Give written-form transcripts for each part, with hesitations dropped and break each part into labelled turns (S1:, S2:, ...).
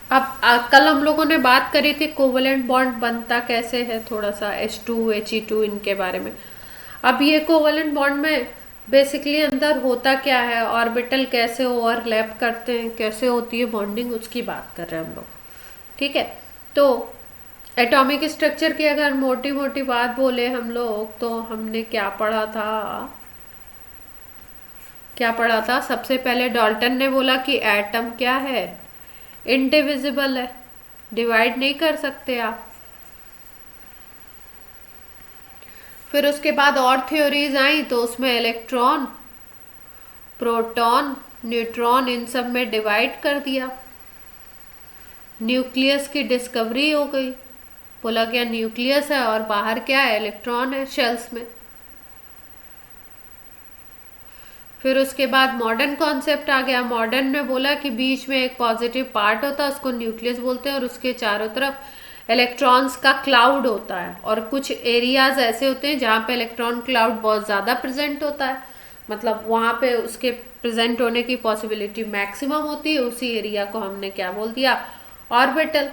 S1: कल हम लोगों ने बात करी थी कोवलेंट बॉन्ड बनता कैसे है, थोड़ा सा H2 He2 इनके बारे में। अब ये कोवलेंट बॉन्ड में बेसिकली अंदर होता क्या है, ऑर्बिटल कैसे ओवरलैप करते हैं, कैसे होती है बॉन्डिंग, उसकी बात कर रहे हैं हम लोग। ठीक है। तो एटॉमिक स्ट्रक्चर की अगर मोटी मोटी बात बोले हम लोग, तो हमने क्या पढ़ा था सबसे पहले डाल्टन ने बोला कि एटम क्या है, इनडिविजिबल है, डिवाइड नहीं कर सकते आप। फिर उसके बाद और थ्योरीज आई, तो उसमें इलेक्ट्रॉन, प्रोटॉन, न्यूट्रॉन इन सब में डिवाइड कर दिया। न्यूक्लियस की डिस्कवरी हो गई, बोला क्या न्यूक्लियस है और बाहर क्या है, इलेक्ट्रॉन है शेल्स में। फिर उसके बाद मॉडर्न कॉन्सेप्ट आ गया। मॉडर्न ने बोला कि बीच में एक पॉजिटिव पार्ट होता है, उसको न्यूक्लियस बोलते हैं, और उसके चारों तरफ इलेक्ट्रॉन्स का क्लाउड होता है, और कुछ एरियाज ऐसे होते हैं जहाँ पे इलेक्ट्रॉन क्लाउड बहुत ज़्यादा प्रेजेंट होता है, मतलब वहाँ पे उसके प्रेजेंट होने की पॉसिबिलिटी मैक्सिमम होती है। उसी एरिया को हमने क्या बोल दिया, ऑर्बिटल।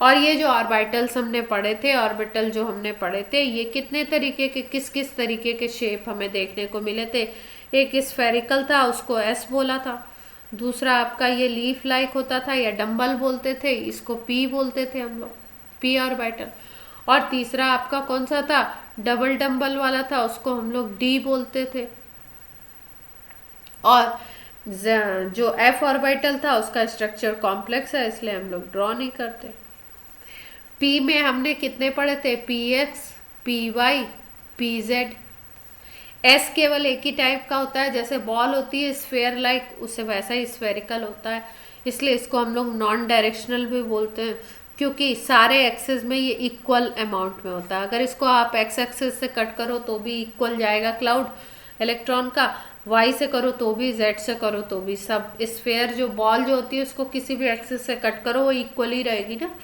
S1: और ये जो ऑर्बिटल्स हमने पढ़े थे, ऑर्बिटल जो हमने पढ़े थे, ये कितने तरीके के, किस किस तरीके के शेप हमें देखने को मिले थे। एक स्फेरिकल था, उसको एस बोला था। दूसरा आपका ये लीफ लाइक होता था या डम्बल बोलते थे, इसको पी बोलते थे हम लोग, पी ऑर्बिटल। और तीसरा आपका कौन सा था, डबल डम्बल वाला था, उसको हम लोग डी बोलते थे। और जो एफ ऑर्बिटल था उसका स्ट्रक्चर कॉम्प्लेक्स है, इसलिए हम लोग ड्रॉ नहीं करते। पी में हमने कितने पढ़े थे, P X, P Y, P Z. S केवल एक ही टाइप का होता है, जैसे बॉल होती है स्फेयर लाइक, उससे वैसा ही स्फेरिकल होता है, इसलिए इसको हम लोग नॉन डायरेक्शनल भी बोलते हैं, क्योंकि सारे एक्सेस में ये इक्वल अमाउंट में होता है। अगर इसको आप एक्स एक्सेस से कट करो तो भी इक्वल जाएगा क्लाउड इलेक्ट्रॉन का, वाई से करो तो भी, जेड से करो तो भी, सब स्फेयर जो बॉल जो होती है उसको किसी भी एक्सेस से कट करो वो इक्वल ही रहेगी ना।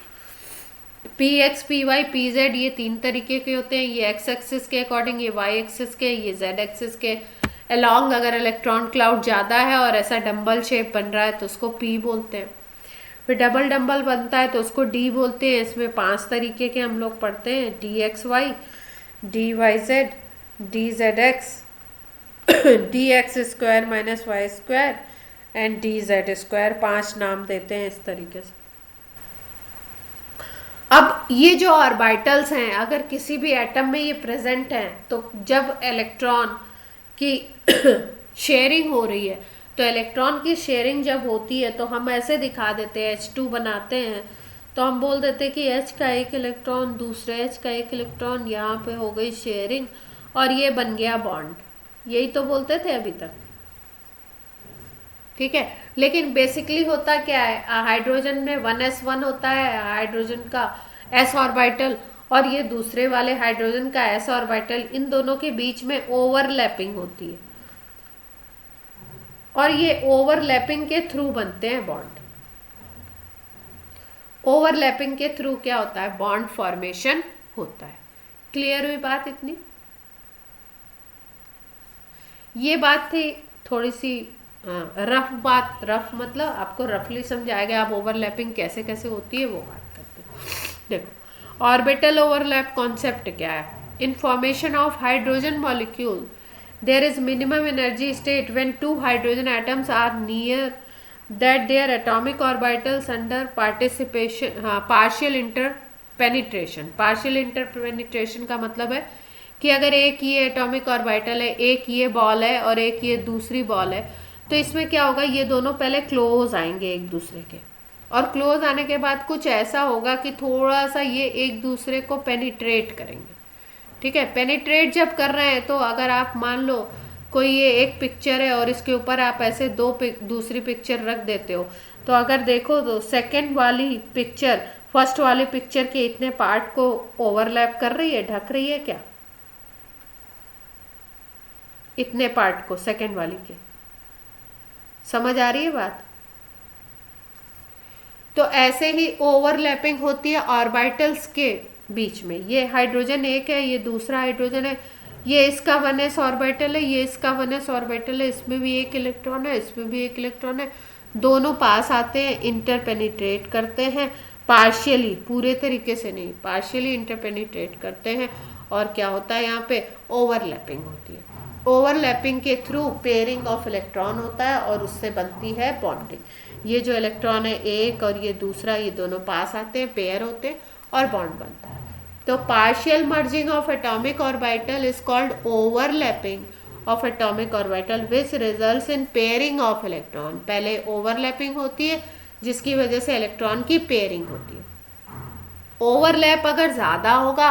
S1: P X, P Y, P Z, ये तीन तरीके के होते हैं, ये एक्स एक्सिस के अकॉर्डिंग, ये वाई एक्सिस के, ये जेड एक्सिस के अलोंग। अगर इलेक्ट्रॉन क्लाउड ज़्यादा है और ऐसा डंबल शेप बन रहा है तो उसको पी बोलते हैं। फिर डबल डंबल बनता है तो उसको डी बोलते हैं। इसमें 5 तरीके के हम लोग पढ़ते हैं, D X Y, D Y Z, D Z X, D X square minus Y square and D Z square. 5 नाम देते हैं इस तरीके से। अब ये जो ऑर्बिटल्स हैं, अगर किसी भी एटम में ये प्रेजेंट हैं, तो जब इलेक्ट्रॉन की शेयरिंग हो रही है, तो इलेक्ट्रॉन की शेयरिंग जब होती है तो हम ऐसे दिखा देते हैं, H2 बनाते हैं, तो हम बोल देते हैं कि H का एक इलेक्ट्रॉन दूसरे H का एक इलेक्ट्रॉन, यहाँ पे हो गई शेयरिंग और ये बन गया बॉन्ड। यही तो बोलते थे अभी तक, ठीक है। लेकिन बेसिकली होता क्या है, हाइड्रोजन में 1s1 होता है, हाइड्रोजन का s ऑर्बिटल, और ये दूसरे वाले हाइड्रोजन का s ऑर्बिटल, इन दोनों के बीच में ओवरलैपिंग होती है, और ये ओवरलैपिंग के थ्रू बनते हैं बॉन्ड। ओवरलैपिंग के थ्रू क्या होता है, बॉन्ड फॉर्मेशन होता है। क्लियर हुई बात इतनी? ये बात थी थोड़ी सी रफ बात, रफ मतलब आपको रफली समझाएगा, आप ओवरलैपिंग कैसे कैसे होती है वो बात करते हैं। देखो, ऑर्बिटल ओवरलैप कॉन्सेप्ट क्या है, in formation of hydrogen molecule there is minimum energy state when 2 hydrogen atoms are near that their atomic orbitals under participation, partial interpenetration. Partial interpenetration का मतलब है कि अगर एक ये एटॉमिक ऑर्बिटल है, एक ये बॉल है और एक ये दूसरी बॉल है, तो इसमें क्या होगा, ये दोनों पहले क्लोज आएंगे एक दूसरे के, और क्लोज आने के बाद कुछ ऐसा होगा कि थोड़ा सा ये एक दूसरे को पेनिट्रेट करेंगे। ठीक है, पेनिट्रेट जब कर रहे हैं, तो अगर आप मान लो कोई ये एक पिक्चर है और इसके ऊपर आप ऐसे दूसरी पिक्चर रख देते हो, तो अगर देखो तो सेकंड वाली पिक्चर फर्स्ट वाली पिक्चर के इतने पार्ट को ओवरलैप कर रही है, ढक रही है क्या, इतने पार्ट को सेकंड वाली के। समझ आ रही है बात? तो ऐसे ही ओवरलैपिंग होती है ऑर्बिटल्स के बीच में। ये हाइड्रोजन एक है, ये दूसरा हाइड्रोजन है, ये इसका 1s ऑर्बिटल है, ये इसका 1s ऑर्बिटल है, इसमें भी एक इलेक्ट्रॉन है, इसमें भी एक इलेक्ट्रॉन है, दोनों पास आते हैं, इंटरपेनिट्रेट करते हैं पार्शियली, पूरे तरीके से नहीं, पार्शियली इंटरपेनिट्रेट करते हैं। और क्या होता है यहाँ पे, ओवरलैपिंग होती है। ओवरलैपिंग के थ्रू पेयरिंग ऑफ इलेक्ट्रॉन होता है और उससे बनती है बॉन्डिंग। ये जो इलेक्ट्रॉन है एक और ये दूसरा, ये दोनों पास आते हैं, पेयर होते हैं और बॉन्ड बनता है। तो partial merging of atomic orbital is called overlapping of atomic orbital which results in pairing of electron. पहले ओवरलैपिंग होती है जिसकी वजह से इलेक्ट्रॉन की पेयरिंग होती है। ओवरलैप अगर ज़्यादा होगा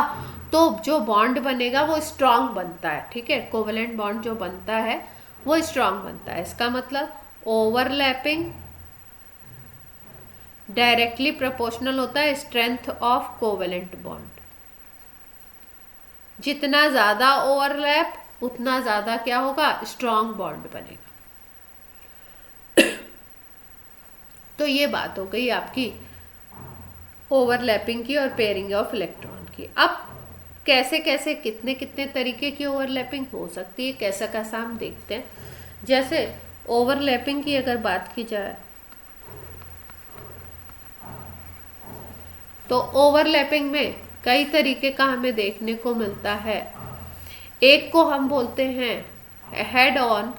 S1: तो जो बॉन्ड बनेगा वो स्ट्रांग बनता है, ठीक है, कोवेलेंट बॉन्ड जो बनता है वो स्ट्रांग बनता है। इसका मतलब ओवरलैपिंग डायरेक्टली प्रोपोर्शनल होता है स्ट्रेंथ ऑफ कोवेलेंट बॉन्ड। जितना ज़्यादा ओवरलैप उतना ज़्यादा क्या होगा, स्ट्रांग बॉन्ड बनेगा। तो ये बात हो गई आपकी ओवरलैपिंग की और पेयरिंग ऑफ इलेक्ट्रॉन की। अब कैसे कैसे कितने कितने तरीके की ओवरलैपिंग हो सकती है, कैसा कैसा हम देखते हैं। जैसे ओवरलैपिंग की अगर बात की जाए तो ओवरलैपिंग में कई तरीके का हमें देखने को मिलता है। एक को हम बोलते हैं हेड ऑन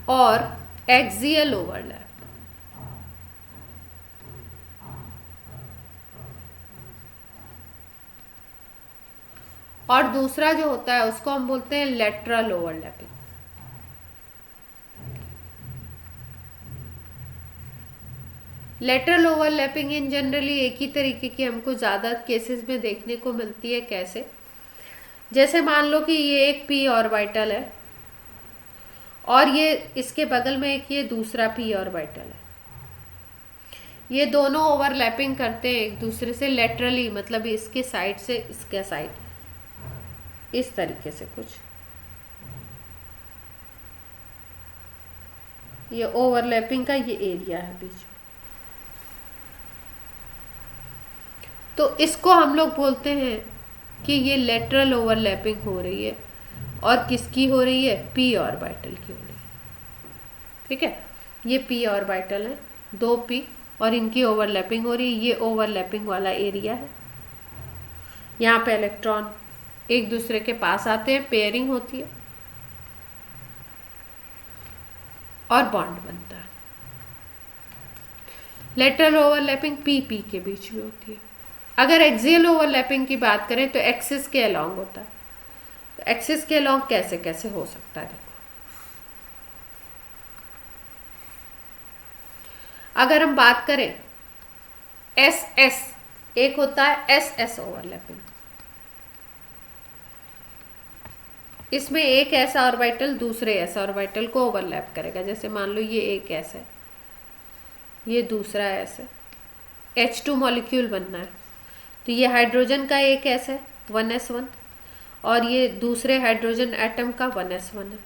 S1: और एक्सियल ओवरलैप, और दूसरा जो होता है उसको हम बोलते हैं लेटरल ओवरलैपिंग। लेटरल ओवरलैपिंग इन जनरली एक ही तरीके की हमको ज़्यादा केसेस में देखने को मिलती है। कैसे, जैसे मान लो कि ये एक पी ऑर्बिटल है और ये इसके बगल में एक ये दूसरा पी ऑर्बिटल है। ये दोनों ओवरलैपिंग करते हैं एक दूसरे से लेटरली, मतलब इसके साइड से इसके साइड, इस तरीके से कुछ। ये ओवरलैपिंग का ये एरिया है बीच में। तो इसको हम लोग बोलते हैं कि ये लेटरल ओवरलैपिंग हो रही है। और किसकी हो रही है, पी ऑर्बिटल की हो रही है, ठीक है। ये पी ऑर्बिटल है, दो पी, और इनकी ओवरलैपिंग हो रही है। ये ओवरलैपिंग वाला एरिया है। यहाँ पे इलेक्ट्रॉन एक दूसरे के पास आते हैं, पेयरिंग होती है और बॉन्ड बनता है। लेटरल ओवरलैपिंग पी पी के बीच में होती है। अगर एक्सियल ओवरलैपिंग की बात करें तो एक्सिस के अलोंग होता है। तो एक्सिस के अलोंग कैसे कैसे हो सकता है, देखो। अगर हम बात करें एस एस, एक होता है एस एस ओवरलैपिंग। इसमें एक ऐसा ऑर्बिटल दूसरे ऐसा ऑर्बिटल को ओवरलैप करेगा। जैसे मान लो ये एक ऐसा है, ये दूसरा ऐसा है, H2 मॉलिक्यूल बनना है। तो ये हाइड्रोजन का एक ऐसा है 1s1, और ये दूसरे हाइड्रोजन एटम का 1s1 है।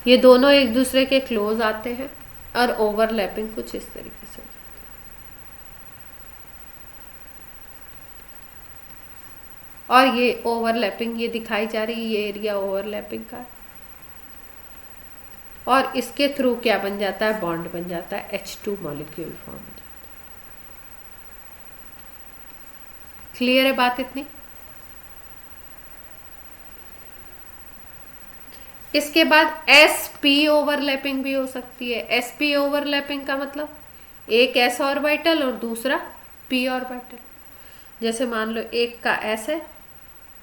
S1: ये दोनों एक दूसरे के क्लोज आते हैं और ओवरलैपिंग कुछ इस तरीके से। और ये ओवरलैपिंग ये दिखाई जा रही है, ये एरिया ओवरलैपिंग का है। और इसके थ्रू क्या बन जाता है, बॉन्ड बन जाता है, H2 मॉलिक्यूल फॉर्म हो जाता है। क्लियर है बात इतनी। इसके बाद SP ओवरलैपिंग भी हो सकती है। SP ओवरलैपिंग का मतलब एक S ऑर्बिटल और दूसरा P ऑर्बिटल। जैसे मान लो एक का S है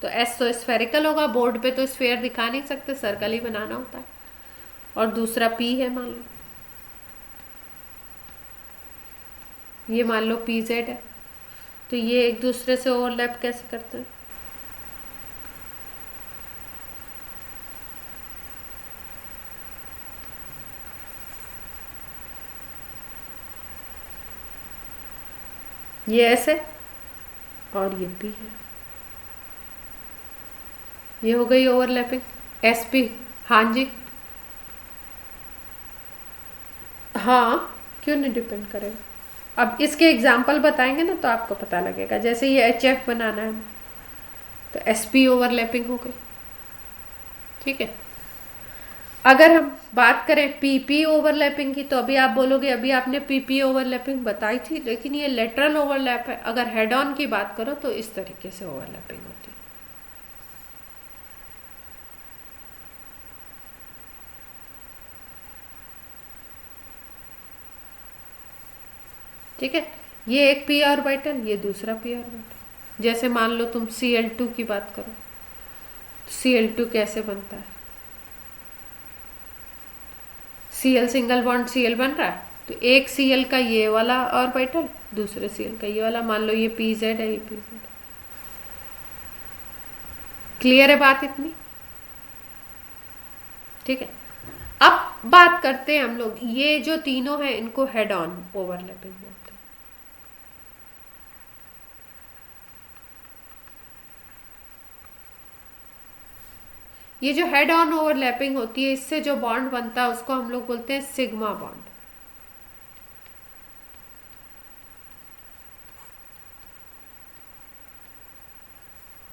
S1: तो S तो स्फेरिकल होगा, बोर्ड पे तो स्फेयर दिखा नहीं सकते, सर्कल ही बनाना होता है। और दूसरा P है, मान लो ये मान लो PZ है। तो ये एक दूसरे से ओवरलैप कैसे करते हैं, ये ऐसे और ये P है, ये हो गई ओवरलैपिंग। SP, हाँ जी, हाँ क्यों नहीं डिपेंड करेगा। अब इसके एग्जाम्पल बताएंगे ना तो आपको पता लगेगा। जैसे ये HF बनाना है तो SP ओवरलैपिंग हो गई, ठीक है। अगर हम बात करें पीपी ओवरलैपिंग की, तो अभी आप बोलोगे अभी आपने पीपी ओवरलैपिंग बताई थी, लेकिन ये लेटरल ओवरलैप है। अगर हेड ऑन की बात करो तो इस तरीके से ओवरलैपिंग होती है। ठीक है, ये एक पी ऑर्बिटल, ये दूसरा पी ऑर्बिटल। जैसे मान लो तुम Cl2 की बात करो, Cl2 कैसे बनता है? Cl सिंगल बॉन्ड Cl बन रहा है, तो एक Cl का ये वाला ऑर्बिटल, दूसरे Cl का ये वाला, मान लो ये Pz है, ये Pz। क्लियर है बात इतनी? ठीक है, अब बात करते हैं हम लोग, ये जो तीनों हैं इनको हेड ऑन ओवरलैपिंग बोलते हैं। ये जो हेड ऑन ओवरलैपिंग होती है, इससे जो बॉन्ड बनता है उसको हम लोग बोलते हैं सिग्मा बॉन्ड।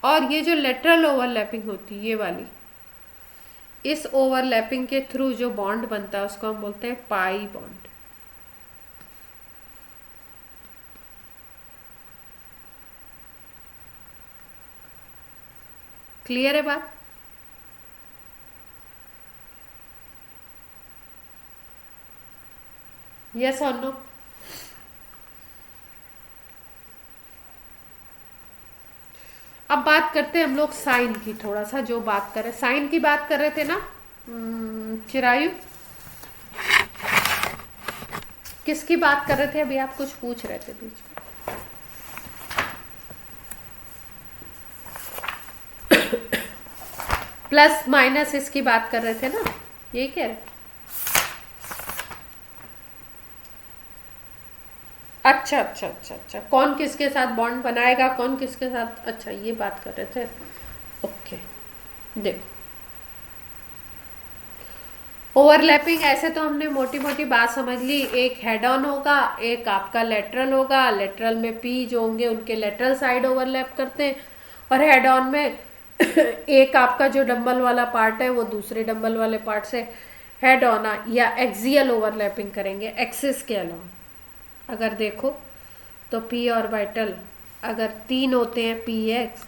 S1: और ये जो लेटरल ओवरलैपिंग होती है, ये वाली, इस ओवरलैपिंग के थ्रू जो बॉन्ड बनता है उसको हम बोलते हैं पाई बॉन्ड। क्लियर है बात? यस और नो? अब बात करते हैं हम लोग साइन की, थोड़ा सा जो बात कर रहे, साइन की बात कर रहे थे ना चिरायु, किसकी बात कर रहे थे अभी? आप कुछ पूछ रहे थे बीच में। प्लस माइनस इसकी बात कर रहे थे ना, यही कह रहे? अच्छा अच्छा अच्छा अच्छा, कौन किसके साथ बॉन्ड बनाएगा, कौन किसके साथ, अच्छा ये बात कर रहे थे। ओके, देखो ओवरलैपिंग ऐसे तो हमने मोटी मोटी बात समझ ली, एक हेड ऑन होगा, एक आपका लेटरल होगा, लेटरल में पी जो होंगे उनके लेटरल साइड ओवरलैप करते हैं, और हेड ऑन में एक आपका जो डंबल वाला पार्ट है वो दूसरे डंबल वाले पार्ट से हेड ऑन या एक्सियल ओवरलैपिंग करेंगे एक्सिस के अलावा। अगर देखो तो पी ऑर्बिटल अगर तीन होते हैं, पी एक्स,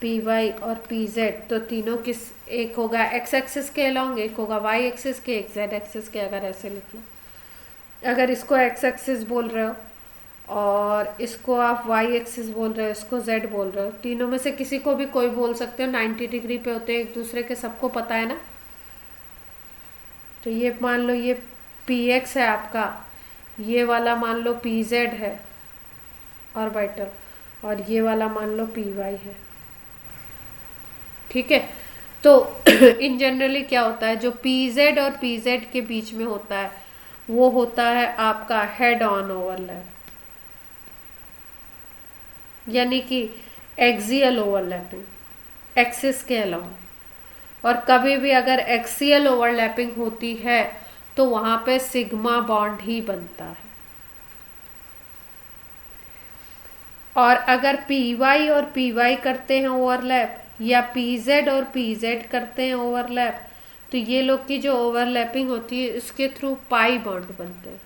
S1: पी वाई और पी जेड, तो तीनों किस, एक होगा एक्स एक्सिस के अलोंग, एक होगा वाई एक्सिस के, एक जेड एक्सिस के। अगर ऐसे लिख लो, अगर इसको एक्स एक्सिस बोल रहे हो और इसको आप वाई एक्सिस बोल रहे हो, इसको जेड बोल रहे हो, तीनों में से किसी को भी कोई बोल सकते हो, 90 डिग्री पे होते हैं एक दूसरे के, सबको पता है ना। तो ये मान लो ये पी एक्स है आपका, ये वाला मान लो पी जेड है ऑर्बिटल, और ये वाला मान लो पी वाई है। ठीक है, तो इन जनरली क्या होता है, जो पी जेड और पी जेड के बीच में होता है वो होता है आपका हेड ऑन ओवरलैप, यानी कि एक्सियल ओवरलैपिंग एक्सिस के अलावा। और कभी भी अगर एक्सियल ओवरलैपिंग होती है तो वहां पे सिग्मा बॉन्ड ही बनता है। और अगर पी वाई और पी वाई करते हैं ओवरलैप, या पी जेड और पी जेड करते हैं ओवरलैप, तो ये लोग की जो ओवरलैपिंग होती है इसके थ्रू पाई बॉन्ड बनते हैं।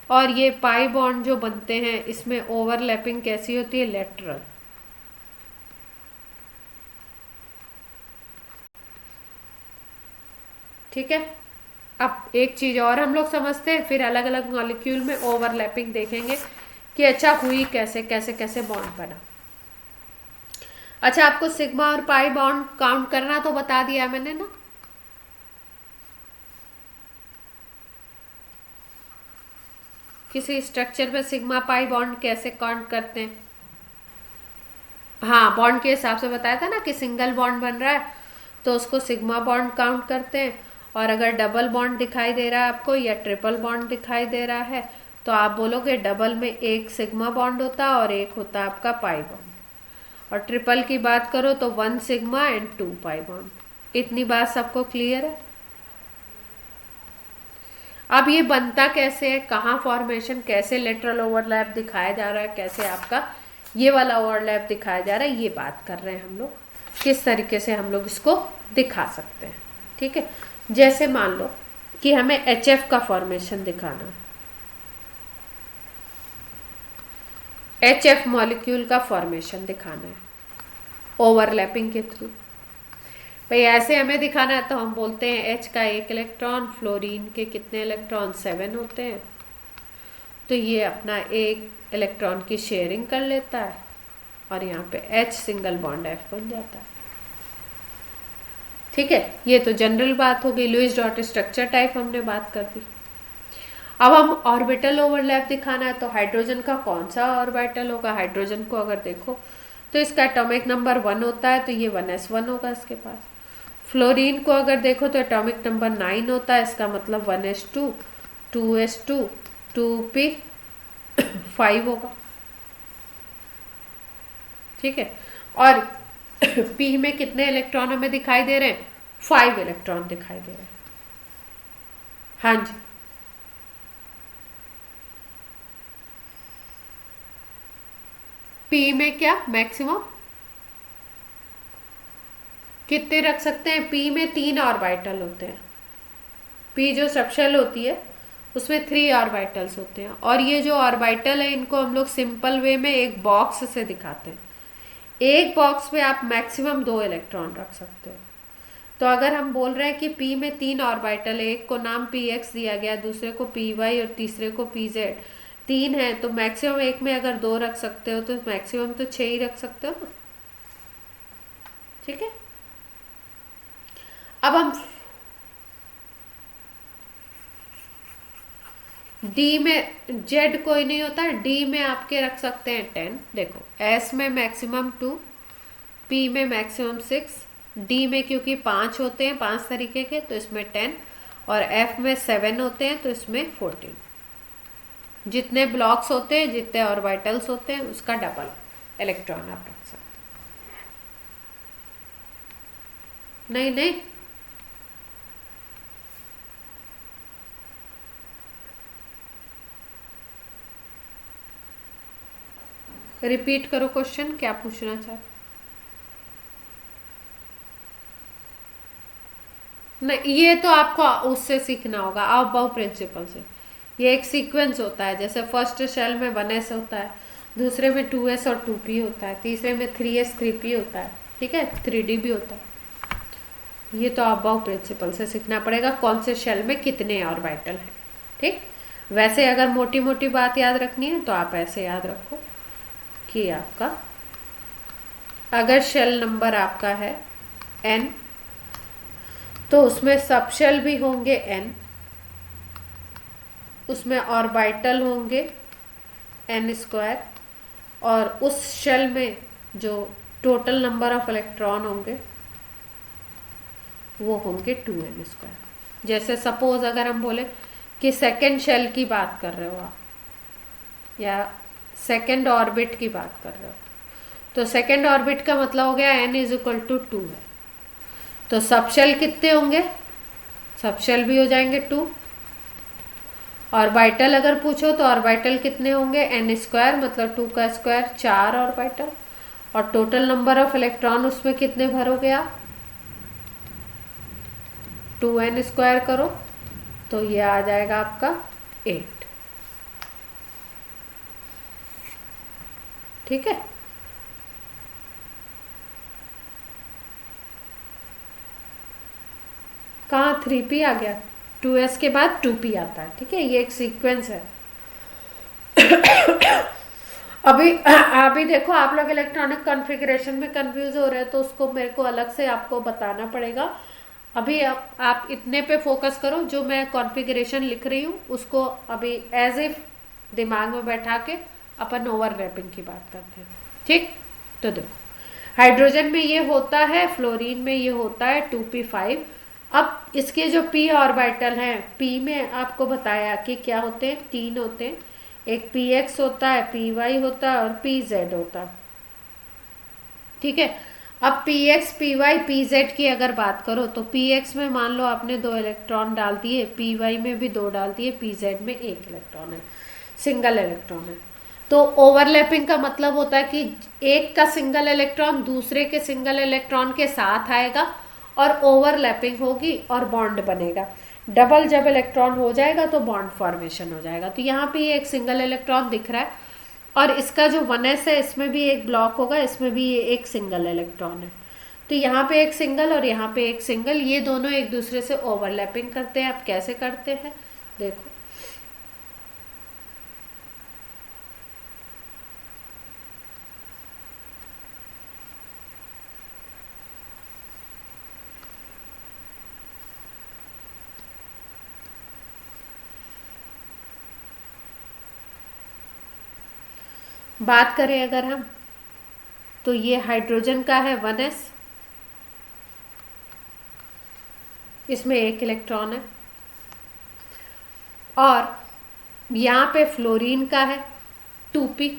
S1: और ये पाई बॉन्ड जो बनते हैं इसमें ओवरलैपिंग कैसी होती है, लेटरल। ठीक है, अब एक चीज और हम लोग समझते हैं, फिर अलग अलग मॉलिक्यूल में ओवरलैपिंग देखेंगे कि अच्छा हुई कैसे कैसे कैसे बॉन्ड बना। अच्छा, आपको सिग्मा और पाई बॉन्ड काउंट करना तो बता दिया मैंने ना। किसी स्ट्रक्चर में सिग्मा पाई बॉन्ड कैसे काउंट करते हैं? हाँ, बॉन्ड के हिसाब से बताया था ना कि सिंगल बॉन्ड बन रहा है तो उसको सिग्मा बॉन्ड काउंट करते हैं, और अगर डबल बॉन्ड दिखाई दे रहा है आपको या ट्रिपल बॉन्ड दिखाई दे रहा है तो आप बोलोगे डबल में एक सिग्मा बॉन्ड होता है और एक होता है आपका पाई बॉन्ड, और ट्रिपल की बात करो तो 1 सिग्मा एंड 2 पाई बॉन्ड। इतनी बात सबको क्लियर है? अब ये बनता कैसे है, कहाँ फॉर्मेशन, कैसे लेटरल ओवरलैप दिखाया जा रहा है, कैसे आपका ये वाला ओवरलैप दिखाया जा रहा है, ये बात कर रहे हैं हम लोग, किस तरीके से हम लोग इसको दिखा सकते हैं। ठीक है, जैसे मान लो कि हमें HF का फॉर्मेशन दिखाना है, HF मॉलिक्यूल का फॉर्मेशन दिखाना है ओवरलैपिंग के थ्रू। भाई ऐसे हमें दिखाना है तो हम बोलते हैं H का 1 इलेक्ट्रॉन, फ्लोरीन के कितने इलेक्ट्रॉन 7 होते हैं, तो ये अपना 1 इलेक्ट्रॉन की शेयरिंग कर लेता है और यहाँ पे H सिंगल बॉन्ड F बन जाता है। ठीक है, ये तो जनरल बात हो गई, लुईस डॉट स्ट्रक्चर टाइप हमने बात कर दी। अब हम ऑर्बिटल ओवरलैप दिखाना है, तो हाइड्रोजन का कौन सा ऑर्बिटल होगा? हाइड्रोजन को अगर देखो तो इसका एटॉमिक नंबर 1 होता है, तो ये 1s1 होगा इसके पास। फ्लोरीन को अगर देखो तो एटॉमिक नंबर 9 होता है, इसका मतलब 1s2, 2s2, 2p5 होगा। ठीक है, और P में कितने इलेक्ट्रॉन हमें दिखाई दे रहे हैं? 5 इलेक्ट्रॉन दिखाई दे रहे हैं। हाँ जी, P में क्या मैक्सिमम कितने रख सकते हैं? P में 3 ऑर्बिटल होते हैं। P जो सबशेल होती है उसमें 3 ऑर्बिटल्स होते हैं, और ये जो ऑर्बिटल है इनको हम लोग सिंपल वे में एक बॉक्स से दिखाते हैं। एक बॉक्स में आप मैक्सिमम 2 इलेक्ट्रॉन रख सकते हो। तो अगर हम बोल रहे हैं कि P में 3 ऑर्बिटल है, एक को नाम PX दिया गया, दूसरे को PY और तीसरे को PZ, 3 है, तो मैक्सिमम एक में अगर 2 रख सकते हो तो मैक्सिमम तो 6 ही रख सकते हो ना। ठीक है, अब हम D में, Z कोई नहीं होता है, D में आपके रख सकते हैं 10। देखो S में मैक्सिमम 2, P में मैक्सिमम 6, D में क्योंकि 5 होते हैं 5 तरीके के तो इसमें 10, और F में 7 होते हैं तो इसमें 14। जितने ब्लॉक्स होते हैं, जितने ऑर्बिटल्स होते हैं, उसका डबल इलेक्ट्रॉन आप रख सकते हैं। नहीं नहीं, रिपीट करो क्वेश्चन, क्या पूछना चाहते? नहीं, ये तो आपको उससे सीखना होगा, अबाव प्रिंसिपल से। ये एक सीक्वेंस होता है, जैसे फर्स्ट शेल में 1s होता है, दूसरे में 2s और 2p होता है, तीसरे में 3s 3p होता है, ठीक है, 3d भी होता है। ये तो अबाव प्रिंसिपल से सीखना पड़ेगा, कौन से शेल में कितने ऑर्बिटल हैं। ठीक, वैसे अगर मोटी मोटी बात याद रखनी है तो आप ऐसे याद रखो कि आपका अगर शेल नंबर आपका है n, तो उसमें सबशेल भी होंगे n, उसमें ऑर्बिटल होंगे n², और उस शेल में जो टोटल नंबर ऑफ इलेक्ट्रॉन होंगे वो होंगे 2n²। जैसे सपोज अगर हम बोले कि सेकेंड शेल की बात कर रहे हो आप, या सेकेंड ऑर्बिट की बात कर रहे हो, तो सेकेंड ऑर्बिट का मतलब हो गया n = 2 है, तो सबशेल कितने होंगे? सबशेल भी हो जाएंगे 2। ऑर्बिटल अगर पूछो तो ऑर्बिटल कितने होंगे? n², मतलब 2 का स्क्वायर, 4 ऑर्बिटल, और टोटल नंबर ऑफ इलेक्ट्रॉन उसमें कितने भरोगे आप? 2n² करो तो ये आ जाएगा आपका 8। ठीक है, कहाँ 3p आ गया? 2s के बाद 2p आता है। ठीक है, ये एक सीक्वेंस है। अभी देखो आप लोग इलेक्ट्रॉनिक कॉन्फ़िगरेशन में कंफ्यूज हो रहे हैं, तो उसको मेरे को अलग से आपको बताना पड़ेगा। अभी आप इतने पे फोकस करो, जो मैं कॉन्फ़िगरेशन लिख रही हूँ उसको अभी एज इफ दिमाग में बैठा के अपन ओवरलैपिंग की बात करते हैं। ठीक, तो देखो हाइड्रोजन में ये होता है, फ्लोरीन में ये होता है 2p5। अब इसके जो p ऑर्बिटल हैं, p में आपको बताया कि क्या होते हैं, 3 होते हैं, एक px होता है, py होता है और pz होता है। ठीक है, अब px py pz की अगर बात करो तो px में मान लो आपने 2 इलेक्ट्रॉन डाल दिए, py में भी 2 डाल दिए, pz में 1 इलेक्ट्रॉन है, सिंगल इलेक्ट्रॉन है। तो ओवरलैपिंग का मतलब होता है कि एक का सिंगल इलेक्ट्रॉन दूसरे के सिंगल इलेक्ट्रॉन के साथ आएगा और ओवरलैपिंग होगी और बॉन्ड बनेगा। डबल जब इलेक्ट्रॉन हो जाएगा तो बॉन्ड फॉर्मेशन हो जाएगा। तो यहाँ पे ये एक सिंगल इलेक्ट्रॉन दिख रहा है और इसका जो 1s है इसमें भी एक ब्लॉक होगा, इसमें भी ये एक सिंगल इलेक्ट्रॉन है। तो यहाँ पे एक सिंगल और यहाँ पे एक सिंगल, ये दोनों एक दूसरे से ओवरलैपिंग करते हैं। अब कैसे करते हैं देखो, बात करें अगर हम, तो ये हाइड्रोजन का है 1s, इसमें एक इलेक्ट्रॉन है। और यहाँ पे फ्लोरीन का है 2p,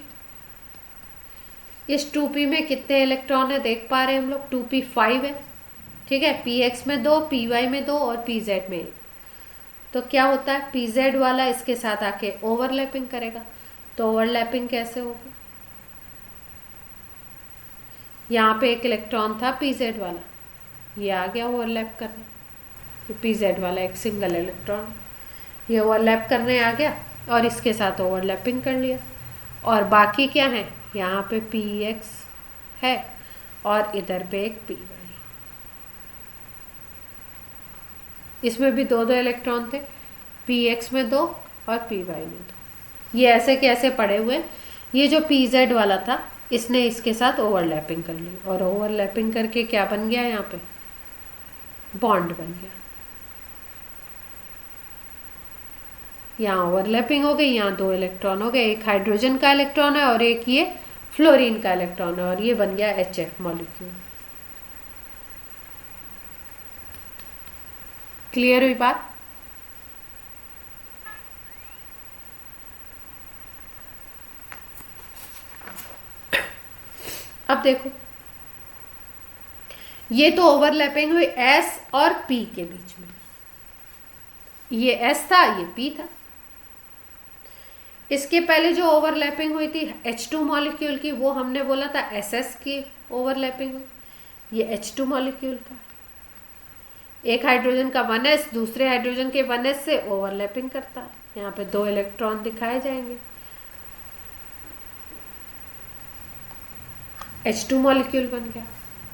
S1: इस 2p में कितने इलेक्ट्रॉन है देख पा रहे हैं हम लोग, 2p 5 है, ठीक है। px में 2, py में 2 और pz में 1। तो क्या होता है, pz वाला इसके साथ आके ओवरलैपिंग करेगा। तो ओवरलैपिंग कैसे होगी, यहाँ पे एक इलेक्ट्रॉन था pz वाला, ये आ गया ओवरलैप करने, तो pz वाला एक सिंगल इलेक्ट्रॉन ये ओवरलैप करने आ गया और इसके साथ ओवरलैपिंग कर लिया। और बाकी क्या है, यहाँ पे px है और इधर पे एक py, इसमें भी दो दो इलेक्ट्रॉन थे, px में 2 और py में 2। ये ऐसे कैसे पड़े हुए, ये जो pz वाला था इसने इसके साथ ओवरलैपिंग कर ली और ओवरलैपिंग करके क्या बन गया, यहाँ पे बॉन्ड बन गया। यहाँ ओवरलैपिंग हो गई, यहाँ 2 इलेक्ट्रॉन हो गए, एक हाइड्रोजन का इलेक्ट्रॉन है और एक ये फ्लोरीन का इलेक्ट्रॉन है और ये बन गया HF मॉलिक्यूल। क्लियर हुई बात। अब देखो, ये तो ओवरलैपिंग हुई S और P के बीच में, ये S था ये P था। इसके पहले जो ओवरलैपिंग हुई थी H2 मॉलिक्यूल की, वो हमने बोला था SS की ओवरलैपिंग हुई, ये H2 मॉलिक्यूल का। एक हाइड्रोजन का 1s दूसरे हाइड्रोजन के 1s से ओवरलैपिंग करता है, यहाँ पे 2 इलेक्ट्रॉन दिखाए जाएंगे, H2 मॉलिक्यूल बन गया।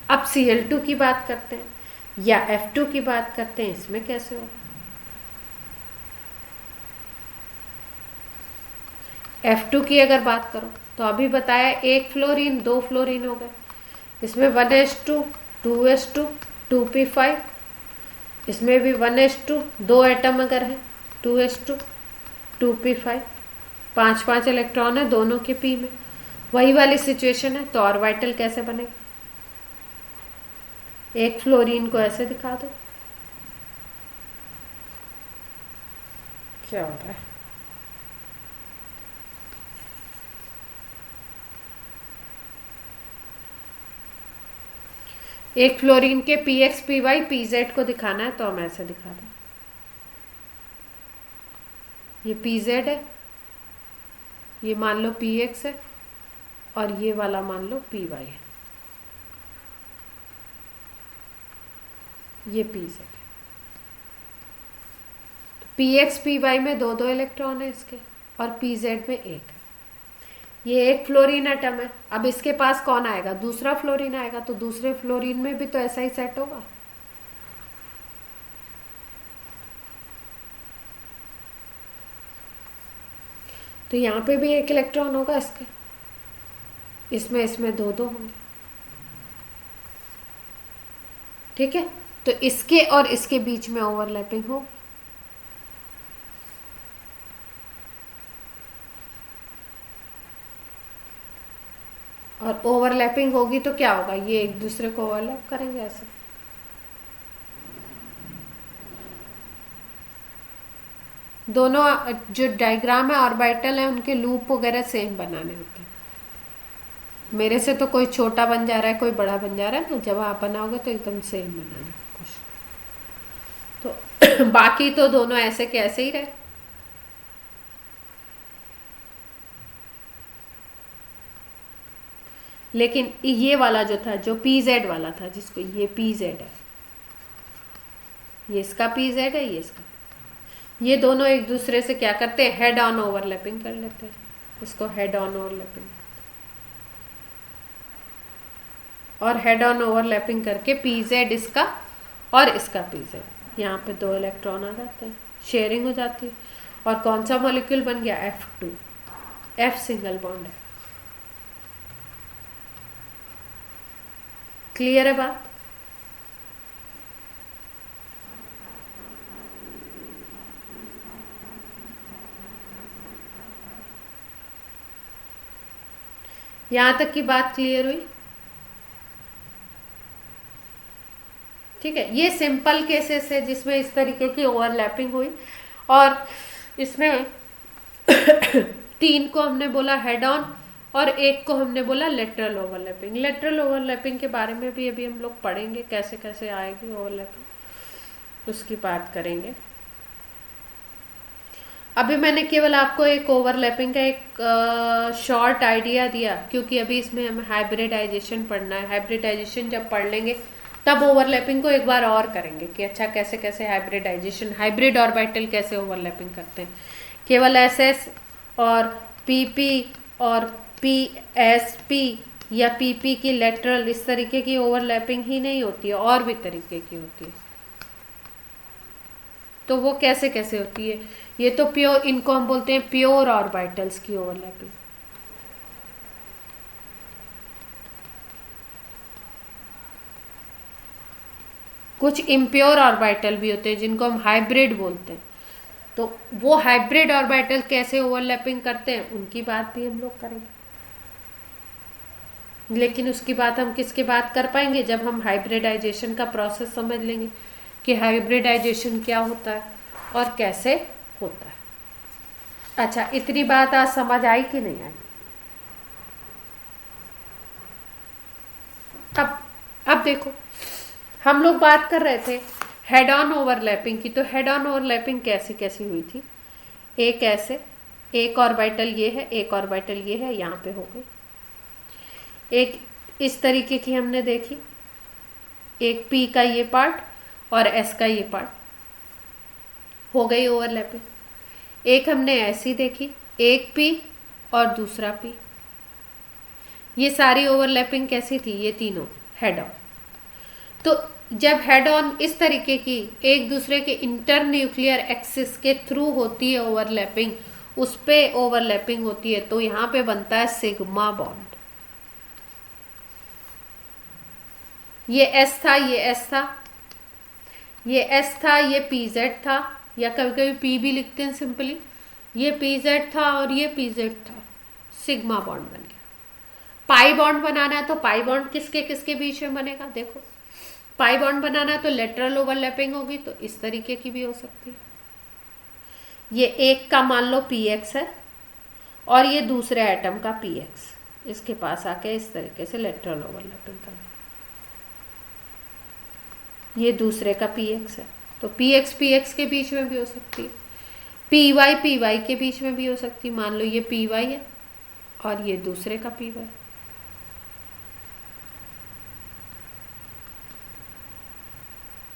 S1: अब Cl2 की बात करते हैं या F2 की बात करते हैं, इसमें कैसे होगा, F2 की अगर बात करो तो अभी बताया एक फ्लोरीन 2 फ्लोरीन हो गए, इसमें 1s2 2s2 2p5, इसमें भी 1s2 2 एटम अगर है 2s2 2p5, 5 इलेक्ट्रॉन है दोनों के p में, वही वाली सिचुएशन है। तो ऑर्बिटल कैसे बनेगा, एक फ्लोरीन को ऐसे दिखा दो, क्या हो रहा है, एक फ्लोरीन के px py pz को दिखाना है तो हम ऐसे दिखा दें, ये pz है, ये मान लो px है और ये वाला मान लो py है, ये pz है। तो px py में 2 इलेक्ट्रॉन है इसके और pz में 1 है। ये एक फ्लोरीन एटम है, अब इसके पास कौन आएगा, दूसरा फ्लोरीन आएगा, तो दूसरे फ्लोरीन में भी तो ऐसा ही सेट होगा। तो यहाँ पे भी 1 इलेक्ट्रॉन होगा इसके, इसमें 2 होंगे, ठीक है। तो इसके और इसके बीच में ओवरलैपिंग हो, और ओवरलैपिंग होगी तो क्या होगा, ये एक दूसरे को ओवरलैप करेंगे ऐसे। दोनों जो डायग्राम है ऑर्बिटल है उनके लूप वगैरह सेम बनाने होते हैं। मेरे से तो कोई छोटा बन जा रहा है कोई बड़ा बन जा रहा है ना, जब आप बनाओगे तो एकदम सेम बनाने की कोशिश। तो बाकी तो दोनों ऐसे के ऐसे ही रहे। लेकिन ये वाला जो था, जो pz वाला था, जिसको ये pz है, ये इसका पीजेड है, ये इसका, ये दोनों एक दूसरे से क्या करते हैं, हेड ऑन ओवरलैपिंग कर लेते हैं, इसको हेड ऑन ओवरलैपिंग, और हेड ऑन ओवरलैपिंग करके पीजेड इसका और इसका पीजेड, यहाँ पे 2 इलेक्ट्रॉन आ जाते हैं, शेयरिंग हो जाती है, और कौन सा मॉलिक्यूल बन गया, F2, F सिंगल बॉन्ड है। क्लियर है बात? यहां तक की बात क्लियर हुई? ठीक है, ये सिंपल केसेस है जिसमें इस तरीके की ओवरलैपिंग हुई, और इसमें 3 को हमने बोला हेड ऑन और 1 को हमने बोला लेटरल ओवरलैपिंग। लेटरल ओवरलैपिंग के बारे में भी अभी हम लोग पढ़ेंगे, कैसे कैसे आएगी ओवरलैपिंग, उसकी बात करेंगे। अभी मैंने केवल आपको एक ओवरलैपिंग का एक शॉर्ट आइडिया दिया, क्योंकि अभी इसमें हमें हाइब्रिडाइजेशन पढ़ना है। हाइब्रिडाइजेशन जब पढ़ लेंगे तब ओवरलैपिंग को एक बार और करेंगे कि अच्छा कैसे कैसे हाइब्रिडाइजेशन, हाइब्रिड ऑर्बिटल कैसे ओवरलैपिंग करते हैं। केवल SS और PP और PSP या PP की लेटरल, इस तरीके की ओवरलैपिंग ही नहीं होती है, और भी तरीके की होती है। तो वो कैसे कैसे होती है, ये तो प्योर, इनको हम बोलते हैं प्योर ऑर्बिटल्स की ओवरलैपिंग। कुछ इम्प्योर ऑर्बिटल भी होते हैं जिनको हम हाइब्रिड बोलते हैं। तो वो हाइब्रिड ऑर्बिटल कैसे ओवरलैपिंग करते हैं उनकी बात भी हम लोग करेंगे, लेकिन उसकी बात हम किसके बात कर पाएंगे, जब हम हाइब्रिडाइजेशन का प्रोसेस समझ लेंगे कि हाइब्रिडाइजेशन क्या होता है और कैसे होता है। अच्छा, इतनी बात आज समझ आई कि नहीं आई? अब देखो, हम लोग बात कर रहे थे हेड ऑन ओवरलैपिंग की, तो हेड ऑन ओवरलैपिंग कैसी कैसी हुई थी। एक ऐसे, एक ऑर्बिटल ये है, एक ऑर्बिटल ये है, यहाँ पे हो गई। एक इस तरीके की हमने देखी, एक P का ये पार्ट और S का ये पार्ट, हो गई ओवरलैपिंग। एक हमने ऐसी देखी, एक P और दूसरा P, ये सारी ओवरलैपिंग कैसी थी, ये तीनों हेड ऑन। तो जब हेड ऑन इस तरीके की एक दूसरे के इंटर न्यूक्लियर एक्सिस के थ्रू होती है ओवरलैपिंग, उस पे ओवरलैपिंग होती है, तो यहां पे बनता है सिग्मा बॉन्ड। ये S था, ये S था, ये S था, ये PZ था, या कभी कभी P भी लिखते हैं सिंपली। ये PZ था और ये PZ था, सिग्मा बॉन्ड बन गया। पाई बॉन्ड बनाना है तो पाई बॉन्ड किसके किसके बीच में बनेगा, देखो पाई बॉन्ड बनाना है तो लेटरल ओवरलैपिंग होगी, तो इस तरीके की भी हो सकती है। ये एक का मान लो PX है और ये दूसरे एटम का PX, इसके पास आके इस तरीके से लेटरल ओवरलैपिंग करना। ये दूसरे का PX है, तो PX PX के बीच में भी हो सकती है, PY PY के बीच में भी हो सकती है। मान लो ये PY है और ये दूसरे का PY।